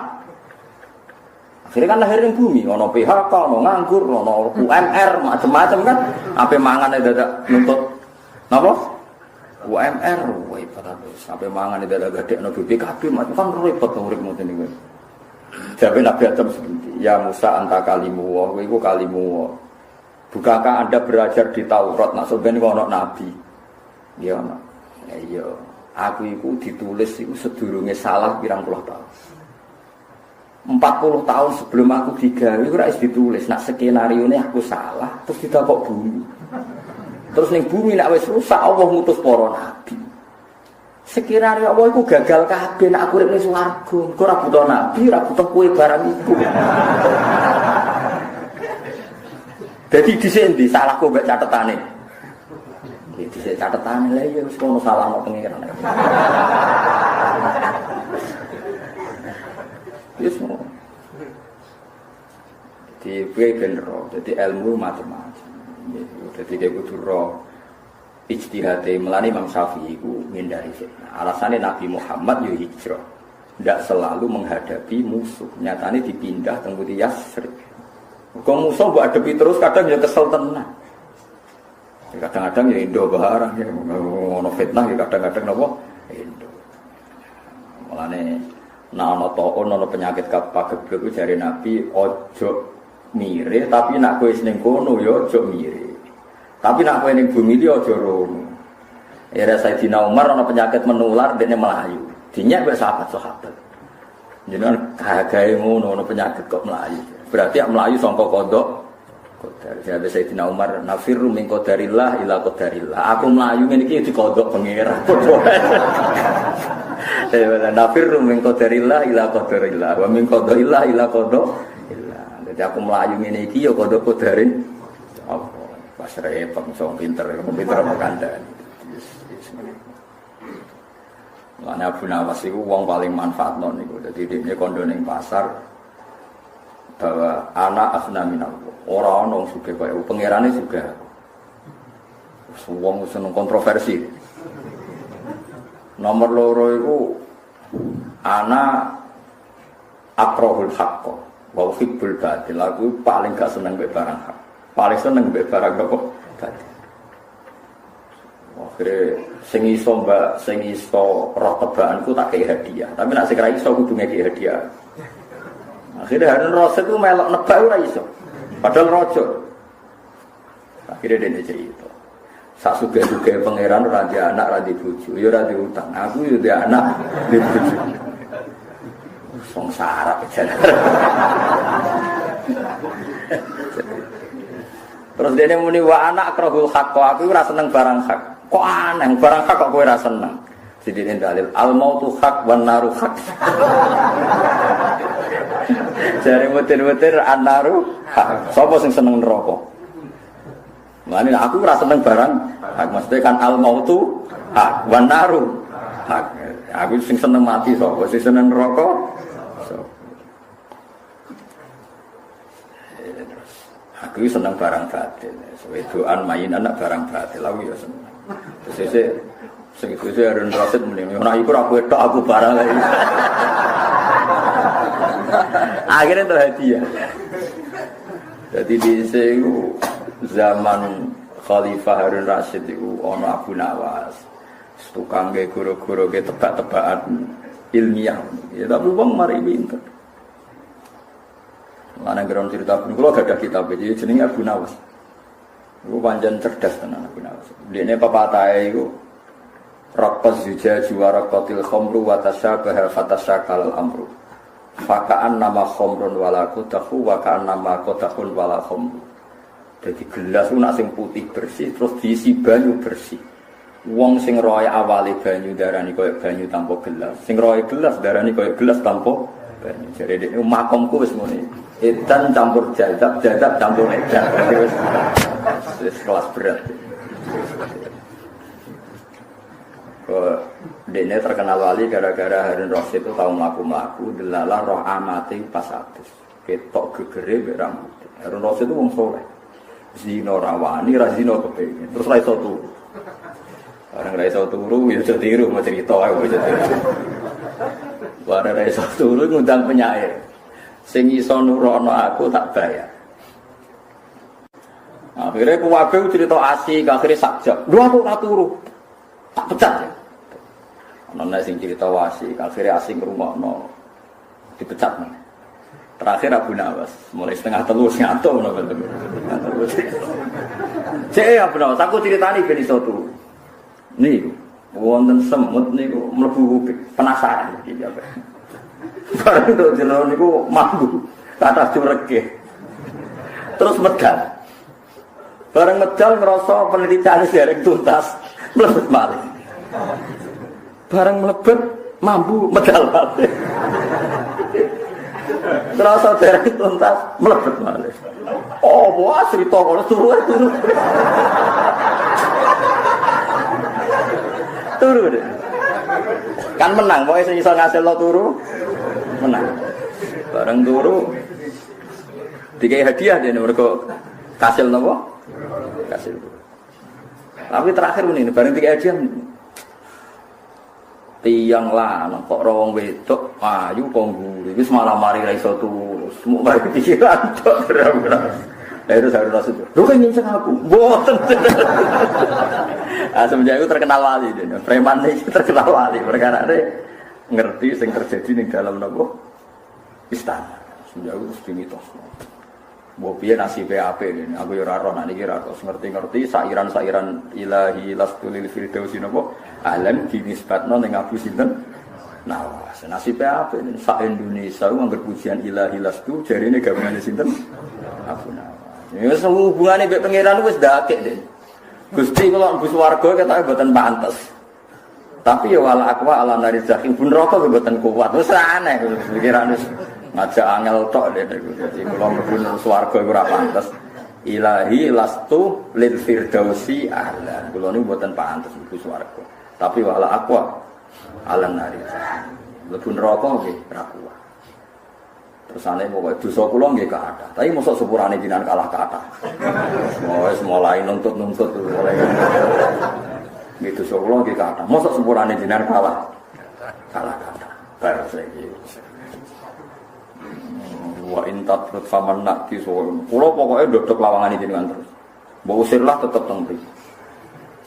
Akhirnya kan lahir ning bumi, ana PHK, ana nganggur, ana UMR macam-macam kan. Ape mangane dadak nuntut napa? UMR repot sampai mangan itu ada gadekno BPKB kan repot urip ngoten niku. Jabe Nabi Adam seperti ya Musa anta kalimu wa kowe iku kalimu wa. Bukankah Anda belajar di Taurat nak sampeyan ono nabi? Ya ono. Iya, aku iku ditulis iku sedurunge salah pirang-puluh tahun. 40 tahun sebelum aku digawe iku ora ditulis nak skenarione aku salah terus ditakok bumi. Terus ning bumi nek wis rusak Allah ngutus para nabi. Sekiranya Allah iku gagal kabeh nek aku urip ning swarga, engko ora butuh nabi, ora butuh kowe barang iku. Dadi dhisik ndi salahku mbek catetane. Iki dhisik catetane lha ya wis kono salah nang pengiran. Yes mo. Di ben ro, dadi ilmu macam-macam. Jadi dia kudu roh ijtihad melani Imam Syafi'i ku ngindari fitnah. Alasannya Nabi Muhammad yo hijrah. Tidak selalu menghadapi musuh. Nyatanya dipindah teng Budi Yasrib. Kok musuh mbok hadapi terus kadang ya kesel tenan. Kadang-kadang ya Indo barang ya ono fitnah ya kadang-kadang napa Indo. Mulane ana taun ana penyakit kapageblek ku jare Nabi ojo mirip tapi nak kowe ning kono ya aja mirip. Tapi nak kowe ning bumi iki aja rono. Era Sayyidina Umar ana penyakit menular dene melayu. Dinyak wis sahabat-sahabat. Jenengan gawe ngono ana penyakit kok melayu. Berarti ak melayu sangka kodok. Kodar. Jadi Sayyidina Umar nafirru min qadarillah ila qadarillah. Aku melayu ngene iki dikodok pangeran. Nafirru min qadarillah ila qadarillah wa min qadarillah ila qada. Jadi aku melayu ini iki ya kodok-kodarin apa pas repot song pinter apa kandhani. Lan Abu Nawas iku wong paling manfaatno niku. Dadi dhekne kondo ning pasar bahwa anak asna minallah. Ora ono sugih kaya pangerane sugih. Wong seneng kontroversi. Nomor loro iku anak akrahul haqqo. Wa hibbul batil, aku paling gak seneng mbek barang hak. Paling seneng mbek barang apa? Batil. Akhire sing iso roh tebakanku tak kei hadiah. Tapi nek sing ra iso kudu ngeki hadiah. Akhire Harun Rasid ku melok nebak ora iso. Padahal raja. Akhire dene cerita. Sak sugih-sugih pangeran ora di anak, ora di bojo, ya ora di utang. Aku yo di anak, di bojo. Sengsara jalan. Terus dia muni wa anak akrahul haqq, aku ora seneng barang hak. Kok aneh barang hak kok kowe ora seneng. Sidine dalil al mautu haq wan naru haq. Jare mutir-mutir an-naru haq. Sopo sing seneng neraka? Mane aku ora seneng barang hak, mesti kan al mautu haq wan naru haq. Aku sing seneng mati sapa? Sing seneng neraka? Aku seneng barang batil. Wedoan main anak barang batil aku ya seneng. Terus sing Harun Rasid muni, "Ora iku ora kowe tok aku barang lagi." Akhirnya itu hadiah. Jadi di sini zaman Khalifah Harun Rasid itu ana Abu Nawas. Tukang ge guru-guru ge tebak-tebakan ilmiah. Ya tapi wong mari pinter. Mana ground cerita pun, kalau gak ada kitab jadi jenenge Abu Nawas. Iku pancen cerdas tenan Abu Nawas. Dene pepatahe iku raqaz zujaj wa raqatil khamru wa tashabaha fatashakal amru. Fakaan nama khamrun wala qadahu wa kaan nama qadahun wala khamru. Jadi gelas ku nak sing putih bersih terus diisi banyu bersih. Wong sing roe awale banyu darani koyo banyu tanpa gelas. Sing roe gelas darani koyo gelas tanpa banyu. Jadi dene makomku wis ngene. Edan campur jadab campur edan. Wis kelas berat. Kok dene terkenal wali gara-gara Harun Rasid itu tahu mlaku-mlaku delalah roh amate pas atus. Ketok gegere mek rambut. Harun Rasid itu wong saleh. Zina rawani, ra zina kepengin. Terus ra iso turu. Orang ra iso turu ya iso tiru mau cerita aku iso tiru. Ora ra iso turu ngundang penyair. Sing iso nurono aku tak bayar. Akhirnya kuwabe cerita asik, akhirnya sakjak. Lho aku ora turu. Tak tak pecat ya. Ana sing cerita wasi, akhirnya asing ngrungokno dipecat meneh. Terakhir Abu Nawas, mulai setengah telu ngato ngono betul. Cek Abu Nawas, aku ceritani ben iso turu. Niku wonten semut niku mlebu kuping, penasaran iki ya. Bareng to jero niku mambu, kata curege. Terus medal. Bareng medal ngrasa penelitian dereng tuntas, mlebet malih. Bareng mlebet mambu medal malih. Terasa dereng tuntas mlebet malih. Oh, wah cerita kalau turu. Turu deh. Kan menang, pokoknya sing iso ngasilno turu menang. Bareng turu dikai hadiah dene mergo kasil napa? Kasil turu. Tapi terakhir ini bareng dikai hadiah tiang lanang kok rawang wedok ayu kok ngguri wis malah mari ra iso turu semuk mari pikiran tok bener-bener. Lah itu saya rasa itu. Lu kan nyincang aku. Mboten. Semenjak itu terkenal wali dia. Preman iki terkenal wali perkara ngerti sing terjadi ning dalam napa istana. Semenjak itu mesti mitos. Mbok piye nasibe apik ini. Aku ya ora roh nek iki ra ngerti-ngerti sairan-sairan ilahi lastulil firdausi napa alam dinisbatno ning Abu sinten. Nah, nasibe apik ini sak Indonesia nganggo pujian ilahi lastu jarine gabungane sinten? Abu Nawas. Ya hubungane mbek pangeran wis ndakek, Den. Gusti kula mlebu swarga ketoke mboten pantes. Tapi ya wala akwa ala nari zakim pun rokok mboten kuat. Wis aneh pikiran wis ngajak angel tok Den. Dadi kula mlebu swarga iku ora pantes. Ilahi lastu lil firdausi ahla. Kula niku mboten pantes mlebu swarga. Tapi wala akwa ala nari zakim. Mlebu neraka nggih ora kuat. Tersane pokoke dosa kula nggih kathah, tapi mosok sepurane jenengan kalah kathah. Wis mulai nuntut-nuntut mulai. Nggih dosa kula nggih kathah, mosok sepurane jenengan kalah kathah. Bar saiki. Wa intat faman nakti so. Kula pokoke ndodok lawangane jenengan terus. Mbok usirlah tetep teng mriki.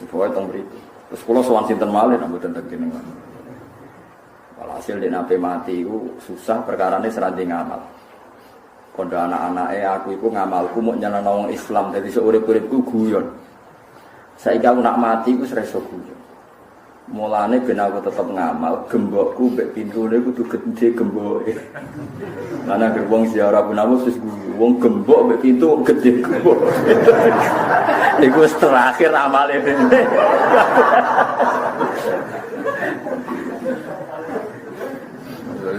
Pokoke teng mriki. Terus kula sowan sinten malih nang mboten teng jenengan. Hasil dia nape mati itu susah perkarane seranding ngamal. Kondo anak-anake aku iku ngamalku mau nyalano wong Islam dadi seurip-uripku guyon. Saiki aku nak mati iku sereso guyon. Mulane ben aku tetep ngamal, gembokku mbek pintune kudu gedhe gemboke. Mana gerbong ziarah Abu Nawas wis wong gembok mbek pintu gedhe gembok. Iku wis terakhir amale dene.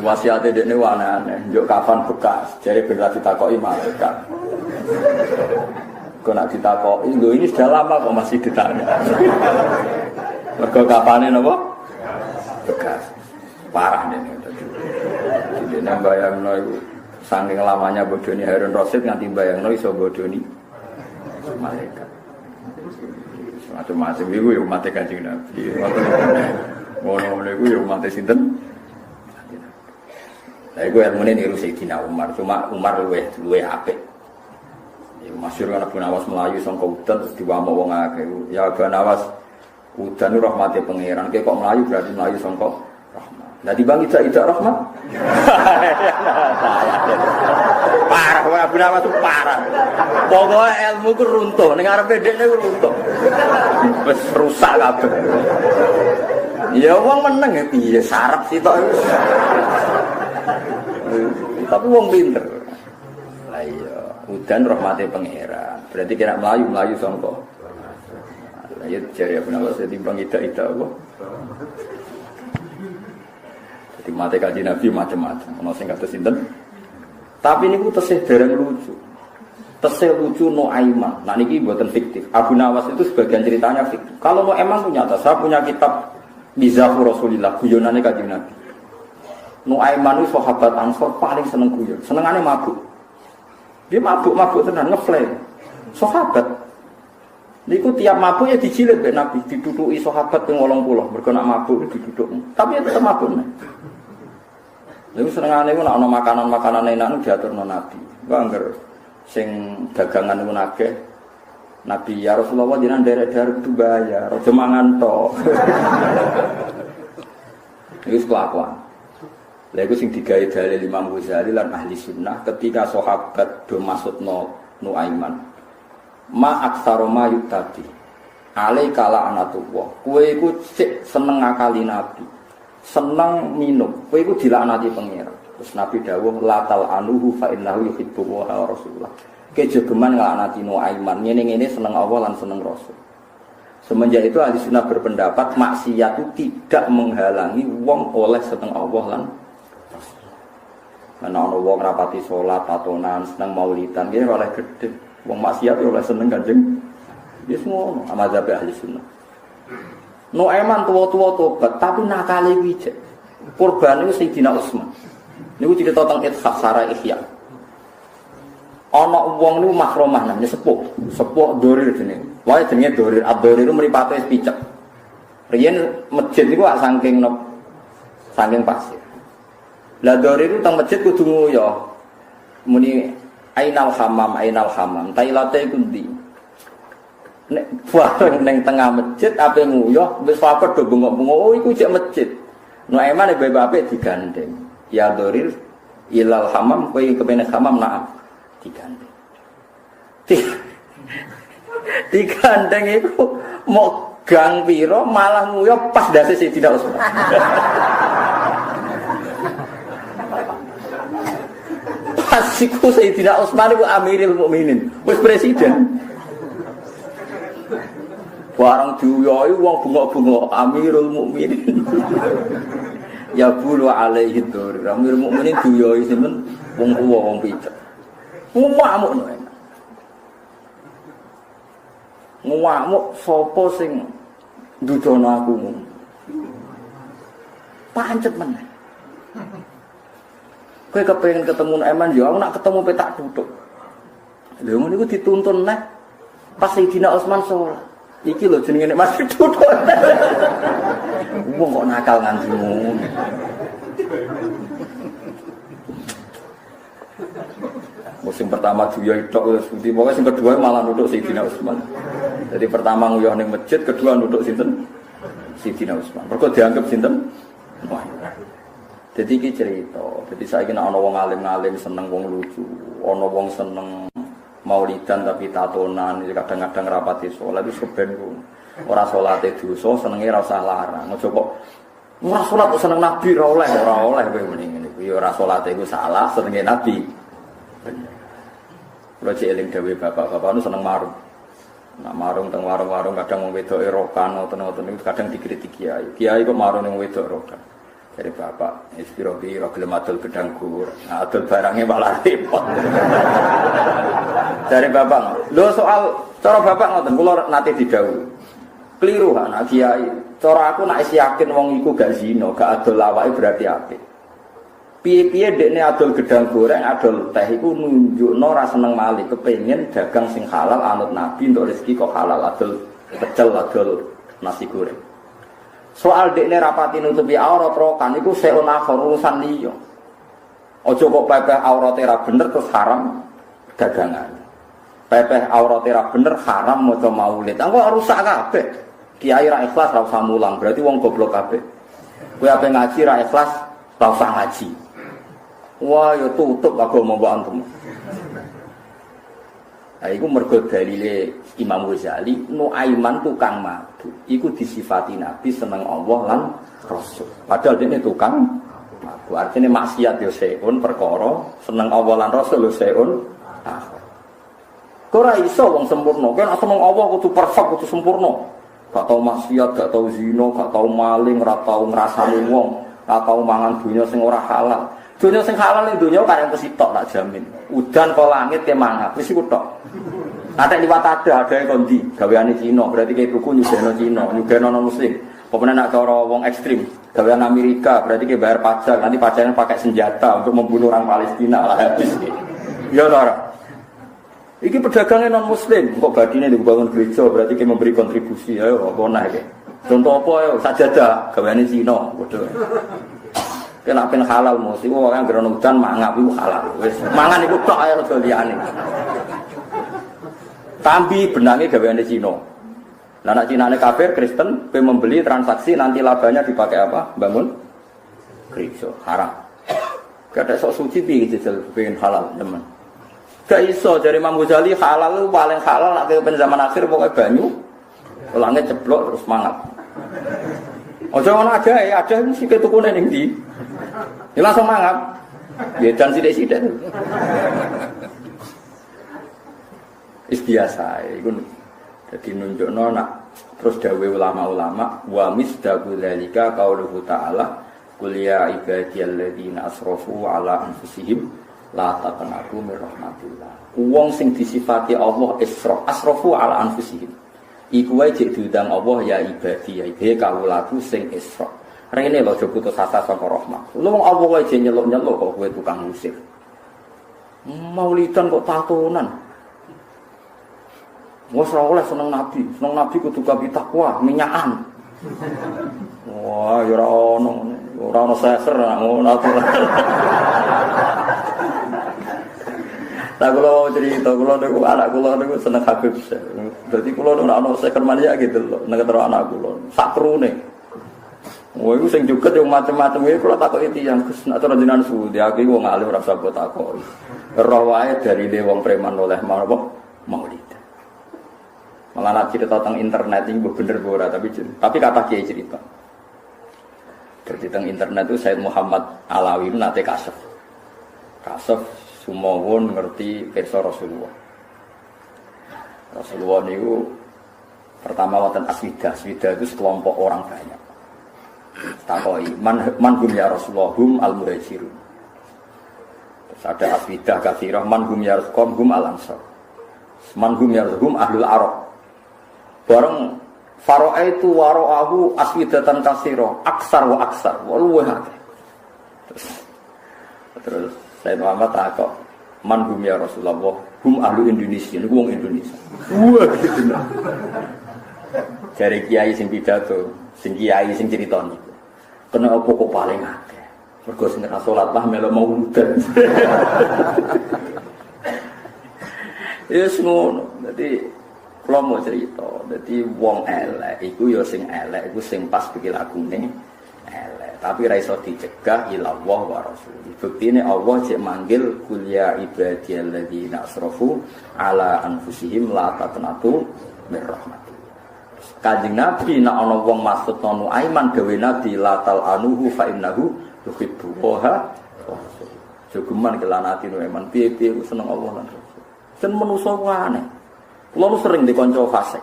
Wasiate dekne aneh-aneh, njuk kafan bekas, jare ben ra ditakoki malaikat. Kok nak ditakoki, lho ini sudah lama kok masih ditanya. Mergo kafane napa? Bekas. Parah dekne tadi. Dekne bayangno iku saking lamanya bodoni Harun Rasid nganti bayangno iso bodoni malaikat. Macam-macam iku yo mate Kanjeng Nabi. Ngono-ngono iku yo mate sinten? Lah iku ilmune niru Sayyidina Umar, cuma Umar luwe apik. Ya masyhur kan Abu Nawas melayu sangka udan terus diwamuk wong akeh. Ya Abu Nawas udan rahmate pangeran, kok melayu berarti melayu sangka rahmat. Lah dibang ijak rahmat. Parah wae Abu Nawas tuh parah. Pokoke ilmu ku runtuh, ning arepe dhekne ku runtuh. Wis rusak kabeh. Ya wong meneng ya piye sarep sitok. Tapi wong pinter. Lah iya, udan rahmate pangeran. Berarti kira melayu sangka. Lah ya jare Abu Nawas ditimbang ida-ida apa? Jadi mate Kanjeng Nabi macam-macam. Ono sing kados sinten? Tapi niku tesih dereng lucu. Tesih lucu no aiman. Nah niki mboten fiktif. Abu Nawas itu sebagian ceritanya fiktif. Kalau no emang punya saya punya kitab Mizahu Rasulillah, guyonane Kanjeng Nabi. Nuaiman itu sahabat Ansor paling seneng guyon, senengane mabuk. Dia mabuk tenan ngeflare. Sahabat. Niku tiap mabuk ya dijilid mbek Nabi, ditutuki sahabat ping 80, mergo nak mabuk diduduk. Tapi ya tetep mabuk. Lha senengane ku nek ana makanan-makanan enak diaturno Nabi. Engko angger sing dagangan iku akeh Nabi ya Rasulullah jenengan derek-derek kudu bayar, aja mangan tok. Iku kelakuan. Lha iku sing digawe dalil Imam Ghazali lan ahli sunnah ketika sahabat do maksudno Nuaiman. Ma aksara ma yutati. Alaika la'natullah. Kowe iku sik seneng ngakali Nabi. Seneng minum. Kowe iku dilaknati pangeran. Terus Nabi dawuh latal anuhu fa innahu yuhibbu wa rasulullah. Kejogeman nglaknati Nuaiman ngene-ngene seneng Allah lan seneng Rasul. Semenjak itu ahli sunnah berpendapat maksiat itu tidak menghalangi wong oleh seneng Allah lan Rasul. Karena ana wong rapati salat, tatonan, seneng maulidan, iki oleh gedhe. Wong maksiat oleh seneng Kanjeng. Wis ngono mazhab ahli sunnah. Nuaiman tuwa-tuwa tobat tapi nakale wijek. Kurbane Sayyidina Utsman. Niku cerita tentang Ithaf Sarah Ihya. Ana wong niku makromah namanya sepuh Dorir jenenge. Wae jenenge Dorir. Dorir itu mripate picek. Riyen masjid niku saking pasir. Lah Dorir itu teng masjid kudu nguyu. Muni ainal hamam. Tailate iku ndi? Nek bareng ning tengah masjid ape nguyuh wis papet do bengok-bengok. Oh iku jek masjid. Nuaiman bae-bae digandeng. Ya Dorir ilal hamam kowe kepene hamam naam. Digandeng itu mau gang piro malah nguyuh pas dase Sayyidina Utsman. Pas iku Sayyidina Utsman iku Amirul Mukminin, wis presiden. Barang diuyohi wong bengok-bengok Amirul Mukminin. Ya bulu alaihi dzur. Amirul Mukminin diuyohi sinten wong tuwa wong picek. Ngamuk no enak. Ngamuk sapa sing ndudono aku. Pancet meneh. Kowe kepengin ketemu Eman yo aku nak ketemu petak duduk. Lha ngono iku dituntun neh. Pas Sayyidina Utsman salat. Iki lho jenenge nek masih duduk. Wong kok nakal nganti ngono. Musim pertama Juya tok wis putih, pokoke sing kedua malah nutuk Sayyidina Utsman. Jadi pertama nguyuh ning masjid, kedua nutuk sinten? Sayyidina Utsman. Mergo dianggap sinten? Jadi iki cerita. Jadi saiki nek ana wong alim-alim seneng wong lucu, ana wong seneng maulidan tapi tatonan, kadang-kadang rapati salat wis keben ku. Ora salate dosa, senenge ora usah larang. Aja kok ora salat kok seneng Nabi ora oleh kowe mending ngene. Ya ora salate iku salah, senenge Nabi. Kalau cek eling dewe bapak-bapak itu seneng marung. Nak marung teng warung-warung kadang wong wedok erokan ngoten-ngoten itu kadang dikritik kiai. Kiai kok marung ning wedok erokan. Dari bapak, ispiro-piro gelem adol gedang gur. Nah, adol barangnya malah repot. Dari bapak, lho soal cara bapak ngoten kula nate didhawuhi. Keliru anak kiai. Cara aku nek yakin wong iku gak zina, gak adol awake berarti apik. Piye-piye dekne adol gedang goreng, adol teh iku nunjukno ra seneng malih, kepengin dagang sing halal anut Nabi untuk rezeki kok halal adol pecel, adol nasi goreng. Soal dekne rapati nutupi aurat rokan iku seun akhir urusan liya. Aja kok pepeh aurate ra bener terus haram dagangan. Pepeh aurate ra bener haram maca maulid. Engko rusak kabeh. Kiai ra ikhlas ra usah mulang, berarti wong goblok kabeh. Kowe ape ngaji ra ikhlas, ra usah ngaji. Wah, ya tutup agama mbok antum. Nah, iku mergo dalile Imam Ghazali, Nuaiman tukang madu. Iku disifati Nabi seneng Allah lan Rasul. Padahal dene tukang madu. Artinya maksiat yo seun perkara, seneng Allah lan Rasul yo seun. Kok ora iso wong sempurna. Kan seneng Allah kudu perfect, kudu sempurna. Gak tau maksiat, gak tau zina, gak tau maling, ora tau ngrasani wong, ora tau mangan dunya sing ora halal. Dunia sing halal ning dunia kareng kesitok tak jamin. Udan ke langit ke mangap wis iku tok. Ate liwat ada yang kondi gaweane Cina, berarti kayak tuku nyugeno Cina, nyugeno non muslim. Pokoknya nak cara wong ekstrim, gawean Amerika berarti kayak bayar pajak, nanti pajaknya pakai senjata untuk membunuh orang Palestina lah habis. Ya ora. Iki pedagangnya non muslim, kok badine dibangun gereja berarti kayak memberi kontribusi. Ayo apa nah iki. Contoh apa ya sajadah gaweane Cina, padha. Kena pen halal mesti orang gerono udan mangap iku halal. Wis mangan iku tok ae aja liyane. Tambi benangnya gaweane Cina. Nah, nak Cina kafir, Kristen, membeli transaksi nanti labanya dipakai apa? Bangun gereja, haram. Gak ada sok suci piye jajal pengen halal, teman. Gak iso dari Imam Ghazali halal itu paling halal nak ke zaman akhir pokoknya banyu. Ulangnya ceblok terus semangat. Ojo ngono ada mesti ketukune ning ndi. Ya langsung mangap. Ya dan sithik-sithik. Biasa iku dadi nunjukno nak terus dawuh ulama-ulama wa misdaqu dzalika qauluhu ta'ala qul ya ibadiyalladzina asrafu ala anfusihim la taqnatu mir rahmatillah. Wong sing disifati Allah asrafu ala anfusihim iku wae jek diundang Allah ya ibadi ya ibadi kawulaku sing isra. Rene lho aja putus asa saka rahmat. Lu wong Allah wae jek nyeluk-nyeluk kok kowe tukang musik. Maulidan kok tatonan. Wes ora oleh seneng Nabi kudu kabi takwa, minyakan. Wah, ya ora ono seser ngono aturan. Lah kula cerita kula niku anak kula niku seneng Habib. Dadi kula nek ono seker mania gitu lho, nek karo anak kula. Sakrune. Wah, iku sing juket yo macam-macam iki kula takoki tiyang Gus nek cara jenengan suwi aku wong alim ora usah takoki. Roh wae dari wong preman oleh maulid. Malah nak cerita tentang internet ini bener ora tapi kata kiai cerita. Jadi tentang internet itu Said Muhammad Alawi nate kasef sumawon ngerti pirsa Rasulullah. Rasulullah niku pertama wonten aswida itu sekelompok orang banyak. Takoi man hum ya Rasulullah hum al muhajirun. Terus ada aswidah katsirah man hum ya Rasulullah hum al ansar. Man hum ya hum ahlul arab. Bareng faro'a itu waro'ahu aswidatan kasiro aksar wa luweh akeh. Terus saya Muhammad takok man hum ya Rasulullah hum ahlu Indonesia niku wong Indonesia. Wah gitu. Jare kiai sing pidato, sing kiai sing crita niku. Kena apa kok paling akeh? Mergo sing ora salat lah melu mauludan. Yes ngono. Dadi kalau mau cerita, jadi wong elek, iku yo sing elek, iku sing pas pikirlakune elek. Tapi ra iso dicegah ilallah wa rasul. Buktine Allah cek manggil kul ya ibadiyalladzina asrafu ala anfusihim la taqnatu mir rahmatillah. Kanjeng Nabi nek ana wong maksud nonu aiman gawe Nabi la tal anuhu fa innahu yuhibbu wa rasul. Jogeman kelanati no iman piye-piye seneng Allah lan rasul. Sen manusa aneh. Kulo sering dikonco fasik.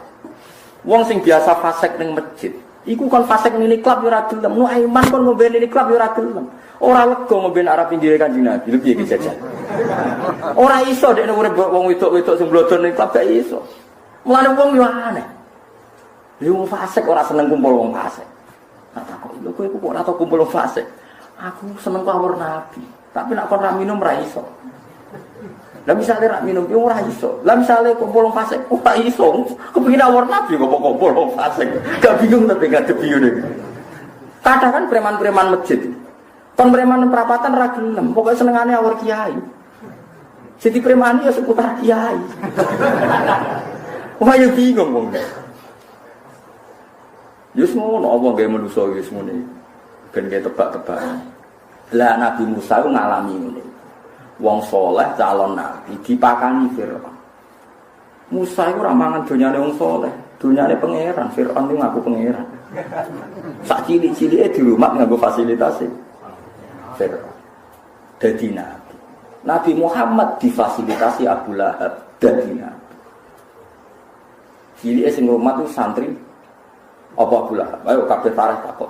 Wong sing biasa fasik ning masjid, iku kon fasik ning klub yo ora gelem. Nu iman kon ngombe ning klub yo ora gelem. Ora lega ngombe arep pinggire Kanjeng Nabi. Lho piye iki jajan? Ora iso dekne urip wong wedok-wedok sing blodor ning klub gak iso. Mulane wong yo aneh. Lha wong fasik ora seneng kumpul wong fasik. Tak takok lho kowe kok ora tau kumpul wong fasik. Aku seneng kawur Nabi, tapi nek kon ra minum ra iso. Lah misale rak minum yo ora iso. Lah misale kumpul wong fasik ora iso. Kepengin awor Nabi kok kumpul wong fasik. Gak bingung tapi ngadepi ngene. Kadang kan preman-preman masjid. Kon preman perapatan ra gelem, pokoke senengane awor kiai. Siti premani ya seputar kiai. Wah yo bingung wong. Yo ngono apa gawe manusa wis ngene. Ben gawe tebak-tebakan. Lah Nabi Musa ku ngalami ngene. Wong soleh calon nabi dipakani Fir'aun. Musa itu ramangan donyane wong soleh, donyane pangeran. Fir'aun itu ngaku pangeran. Sak cilik-cilike di rumah nganggo fasilitasi Fir'aun. Dadi nabi. Nabi Muhammad difasilitasi Abu Lahab dadi nabi. Cilike sing rumah itu santri apa Abu Lahab? Ayo kabeh tareh takok.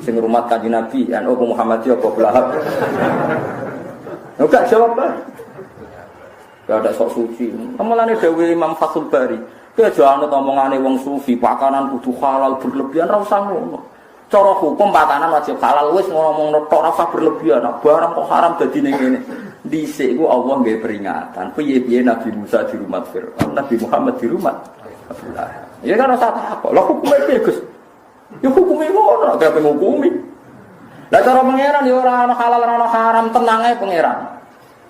Sing rumah Kanjeng Nabi, NU Muhammadiyah apa Abu Lahab? Enggak jawab lah. Gak ada sok suci. Kemalane dawuh Imam Fathul Bari, kowe aja anut omongane wong sufi, pakanan kudu halal berlebihan ra usah ngono. Cara hukum pakanan wajib halal wis ngomong tok ora usah berlebihan. Barang kok haram dadi ning ngene. Dhisik iku Allah nggih peringatan. Piye-piye Nabi Musa di rumah Fir'aun, Nabi Muhammad di rumah Abdullah. Ya kan ora takok. Lah hukume piye, Gus? Ya hukume ngono, gak ngukumi. Lah cara pangeran ya ora ana halal ora ana haram, tenang ae pangeran.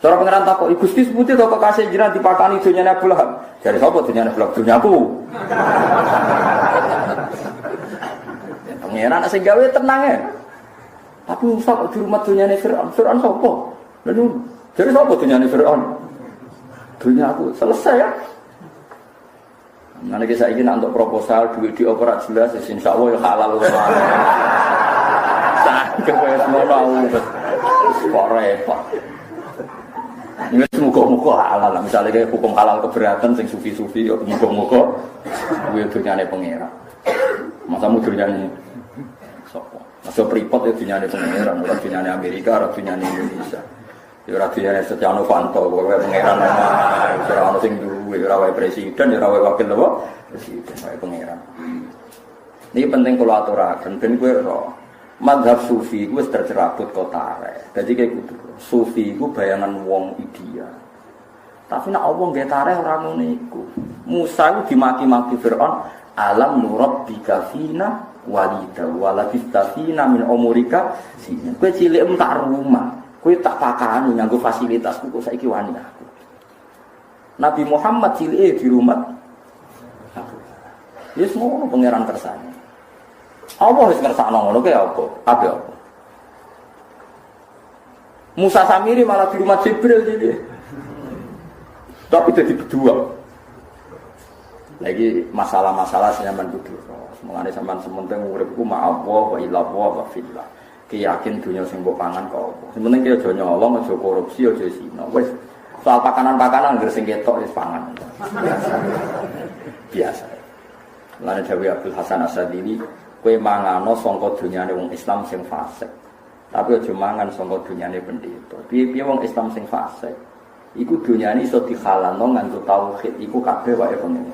Cara pengeran takok, Gusti sebuti to kok kasih jiran dipakani dunyane Abu Lahab. Jare sapa dunyane Abu Lahab? Dunyaku. Pengeran sing gawe tenang ya. Tapi Musa kok di rumah dunyane Fir'aun. Fir'aun sapa? Lalu jare sapa dunyane Fir'aun? Dunyaku. Selesai ya. Nanti saya ingin untuk proposal duit di opera jelas, insya Allah ya halal semua. Saya kaya semua tahu, kok repot. Ini semoga-moga halal lah. Misalnya kayak hukum halal keberatan, sing sufi-sufi, ya semoga-moga duit dunyane pengira. Masa mau dunyane sopo? Masa pripot ya dunyane pengira, orang dunyane Amerika, orang dunyane Indonesia. Ya ora diane Setia Novanto, kowe pangeran ana, ora ono sing duwe, ora wae presiden, ora wae wakil apa? Presiden wae pangeran. Niki penting kula aturaken ben kowe ora. Mazhab sufi iku wis tercerabut kotare. Dadi kayak kudu. Sufi iku bayangan wong ideal. Tapi nek Allah nggih tareh ora ngono iku. Musa iku dimaki-maki Firaun, alam nurabbika fina walida walabistafina min umurika sinin. Kowe cilik tak rumah. Kowe tak pakani nganggo fasilitasku kok saiki wani aku. Nabi Muhammad cilike di rumah. Ya semua pangeran kersane. Allah wis ngersakno ngono ki apa? Apa? Musa Samiri malah di rumah Jibril jadi. Tapi jadi berdua. Lagi masalah-masalah senyaman kudu. Semangane sampean sementing uripku ma'allah wa illallah wa fillah. Yakin dunia sing mbok pangan kok apa. Sementing ki aja nyolong, aja korupsi, aja zina. Wis soal pakanan-pakanan anggere sing ketok wis pangan. Biasa. Lan Jawi Abdul Hasan As-Sadili, kowe mangano sangka dunyane wong Islam sing fasik. Tapi aja mangan sangka dunyane pendeta. Piye-piye wong Islam sing fasik, iku dunyane iso dihalalno nganggo tauhid, iku kabeh wae pengen.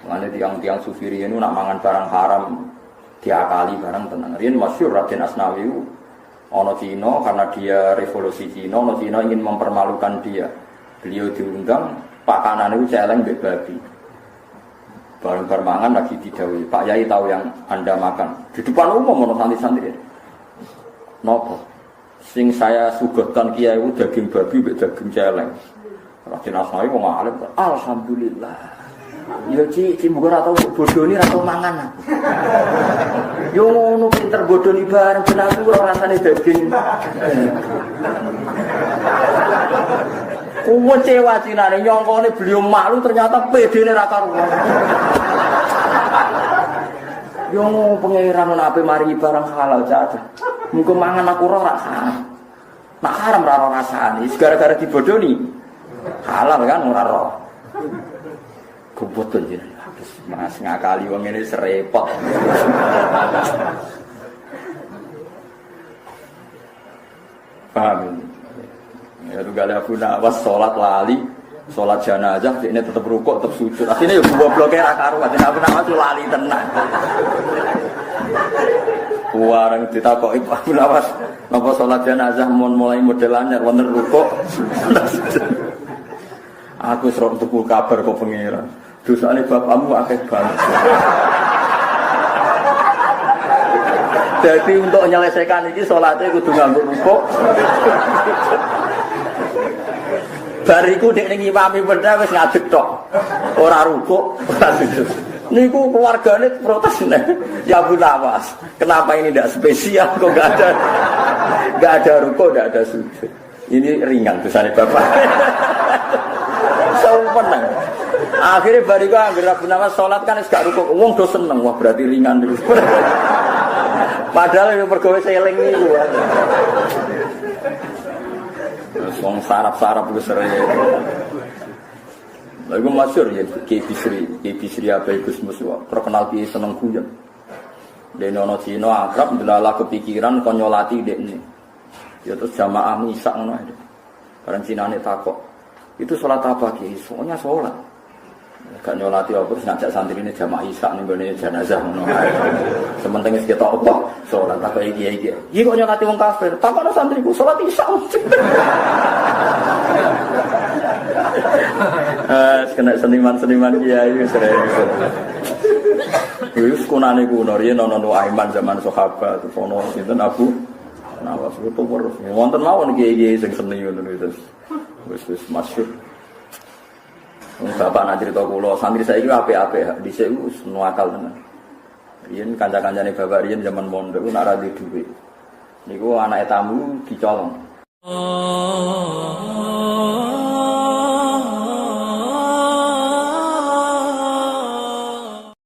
Lan tiang-tiang sufi riyen nak mangan barang haram diakali barang tenang. Rian masyhur Raden Asnawi ono Cina karena dia revolusi Cina, ono Cina ingin mempermalukan dia. Beliau diundang, pakanan itu celeng mbek babi. Bareng permangan lagi didhawuhi, Pak Yai tahu yang Anda makan. Di depan umum ono santri-santri. Napa? Sing saya suguhkan kiai itu daging babi mbek daging celeng. Raden Asnawi wong alim, alhamdulillah. Ya Ci muga ora tau bodoni ora tau mangan aku. Yo ngono pinter bodoni bareng ben aku ora rasane daging. Kecewa cinane nyongkone beliau malu ternyata pedene ra karuan. Yo pangeran ana ape mari barang halal caca. Muga mangan aku ora haram. Nak haram ora rasane, gara-gara dibodoni. Halal kan ora ora. Kebetulan jadi mas ngakali wong ini serepot. Paham? Ya tuh gale Abu Nawas sholat lali, sholat jenazah, ini tetap rukuk, tetap sujud. Akhirnya ya dua bloknya rakaru, akhirnya Abu Nawas tuh lali tenang. Warang ditakoki Abu Nawas, napa sholat jenazah mulai modelannya, wonten rukuk. Aku serok tuku kabar kok pengiran. Dosane bapakmu akeh banget. Jadi untuk menyelesaikan ini sholatnya kudu nganggo rukuk. Bariku dek ning imami benda wis ngadeg tok. Ora rukuk, ora sujud. Niku keluargane protes nih. Ya Abu Nawas, kenapa ini tidak spesial kok enggak ada rukuk, enggak ada sujud. Ini ringan dosane bapak. Sempurna. Akhirnya bariku anggere Abu Nawas salat kan wis gak rukuk. Wong do seneng, wah berarti ringan niku. Padahal yo pergawe seling niku. Wong sarap-sarap wis sere. Lagu masyhur ya Ki Bisri Abai Gusmus terkenal piye seneng guyon. Dene ana Cina akrab ndelalah kepikiran kon nyolati dekne. Ya terus jamaah misak ngono ae. Bareng Cinane takok. Itu salat apa Ki? Soalnya salat. Gak nyolati apa terus ngajak santri ini jamaah isak ning gone jenazah ngono ae. Sementing wis ketok apa salat tak iki. Iki kok nyolati wong kafir. Takokno santriku salat isak. Kena seniman-seniman kiai wis sering. Wis kunane kuno riyen ana Aiman zaman sahabat ono sinten Abu Nawas Itu terus. Wonten mawon kiai-kiai sing seni ngono itu. Wis masyhur. Bapak nak cerita kula, santri saiki apik-apik, dhisik wis nuakal tenan. Riyen kanca-kancane bapak riyen zaman mondok nak ra duwe dhuwit. Niku anake tamu dicolong.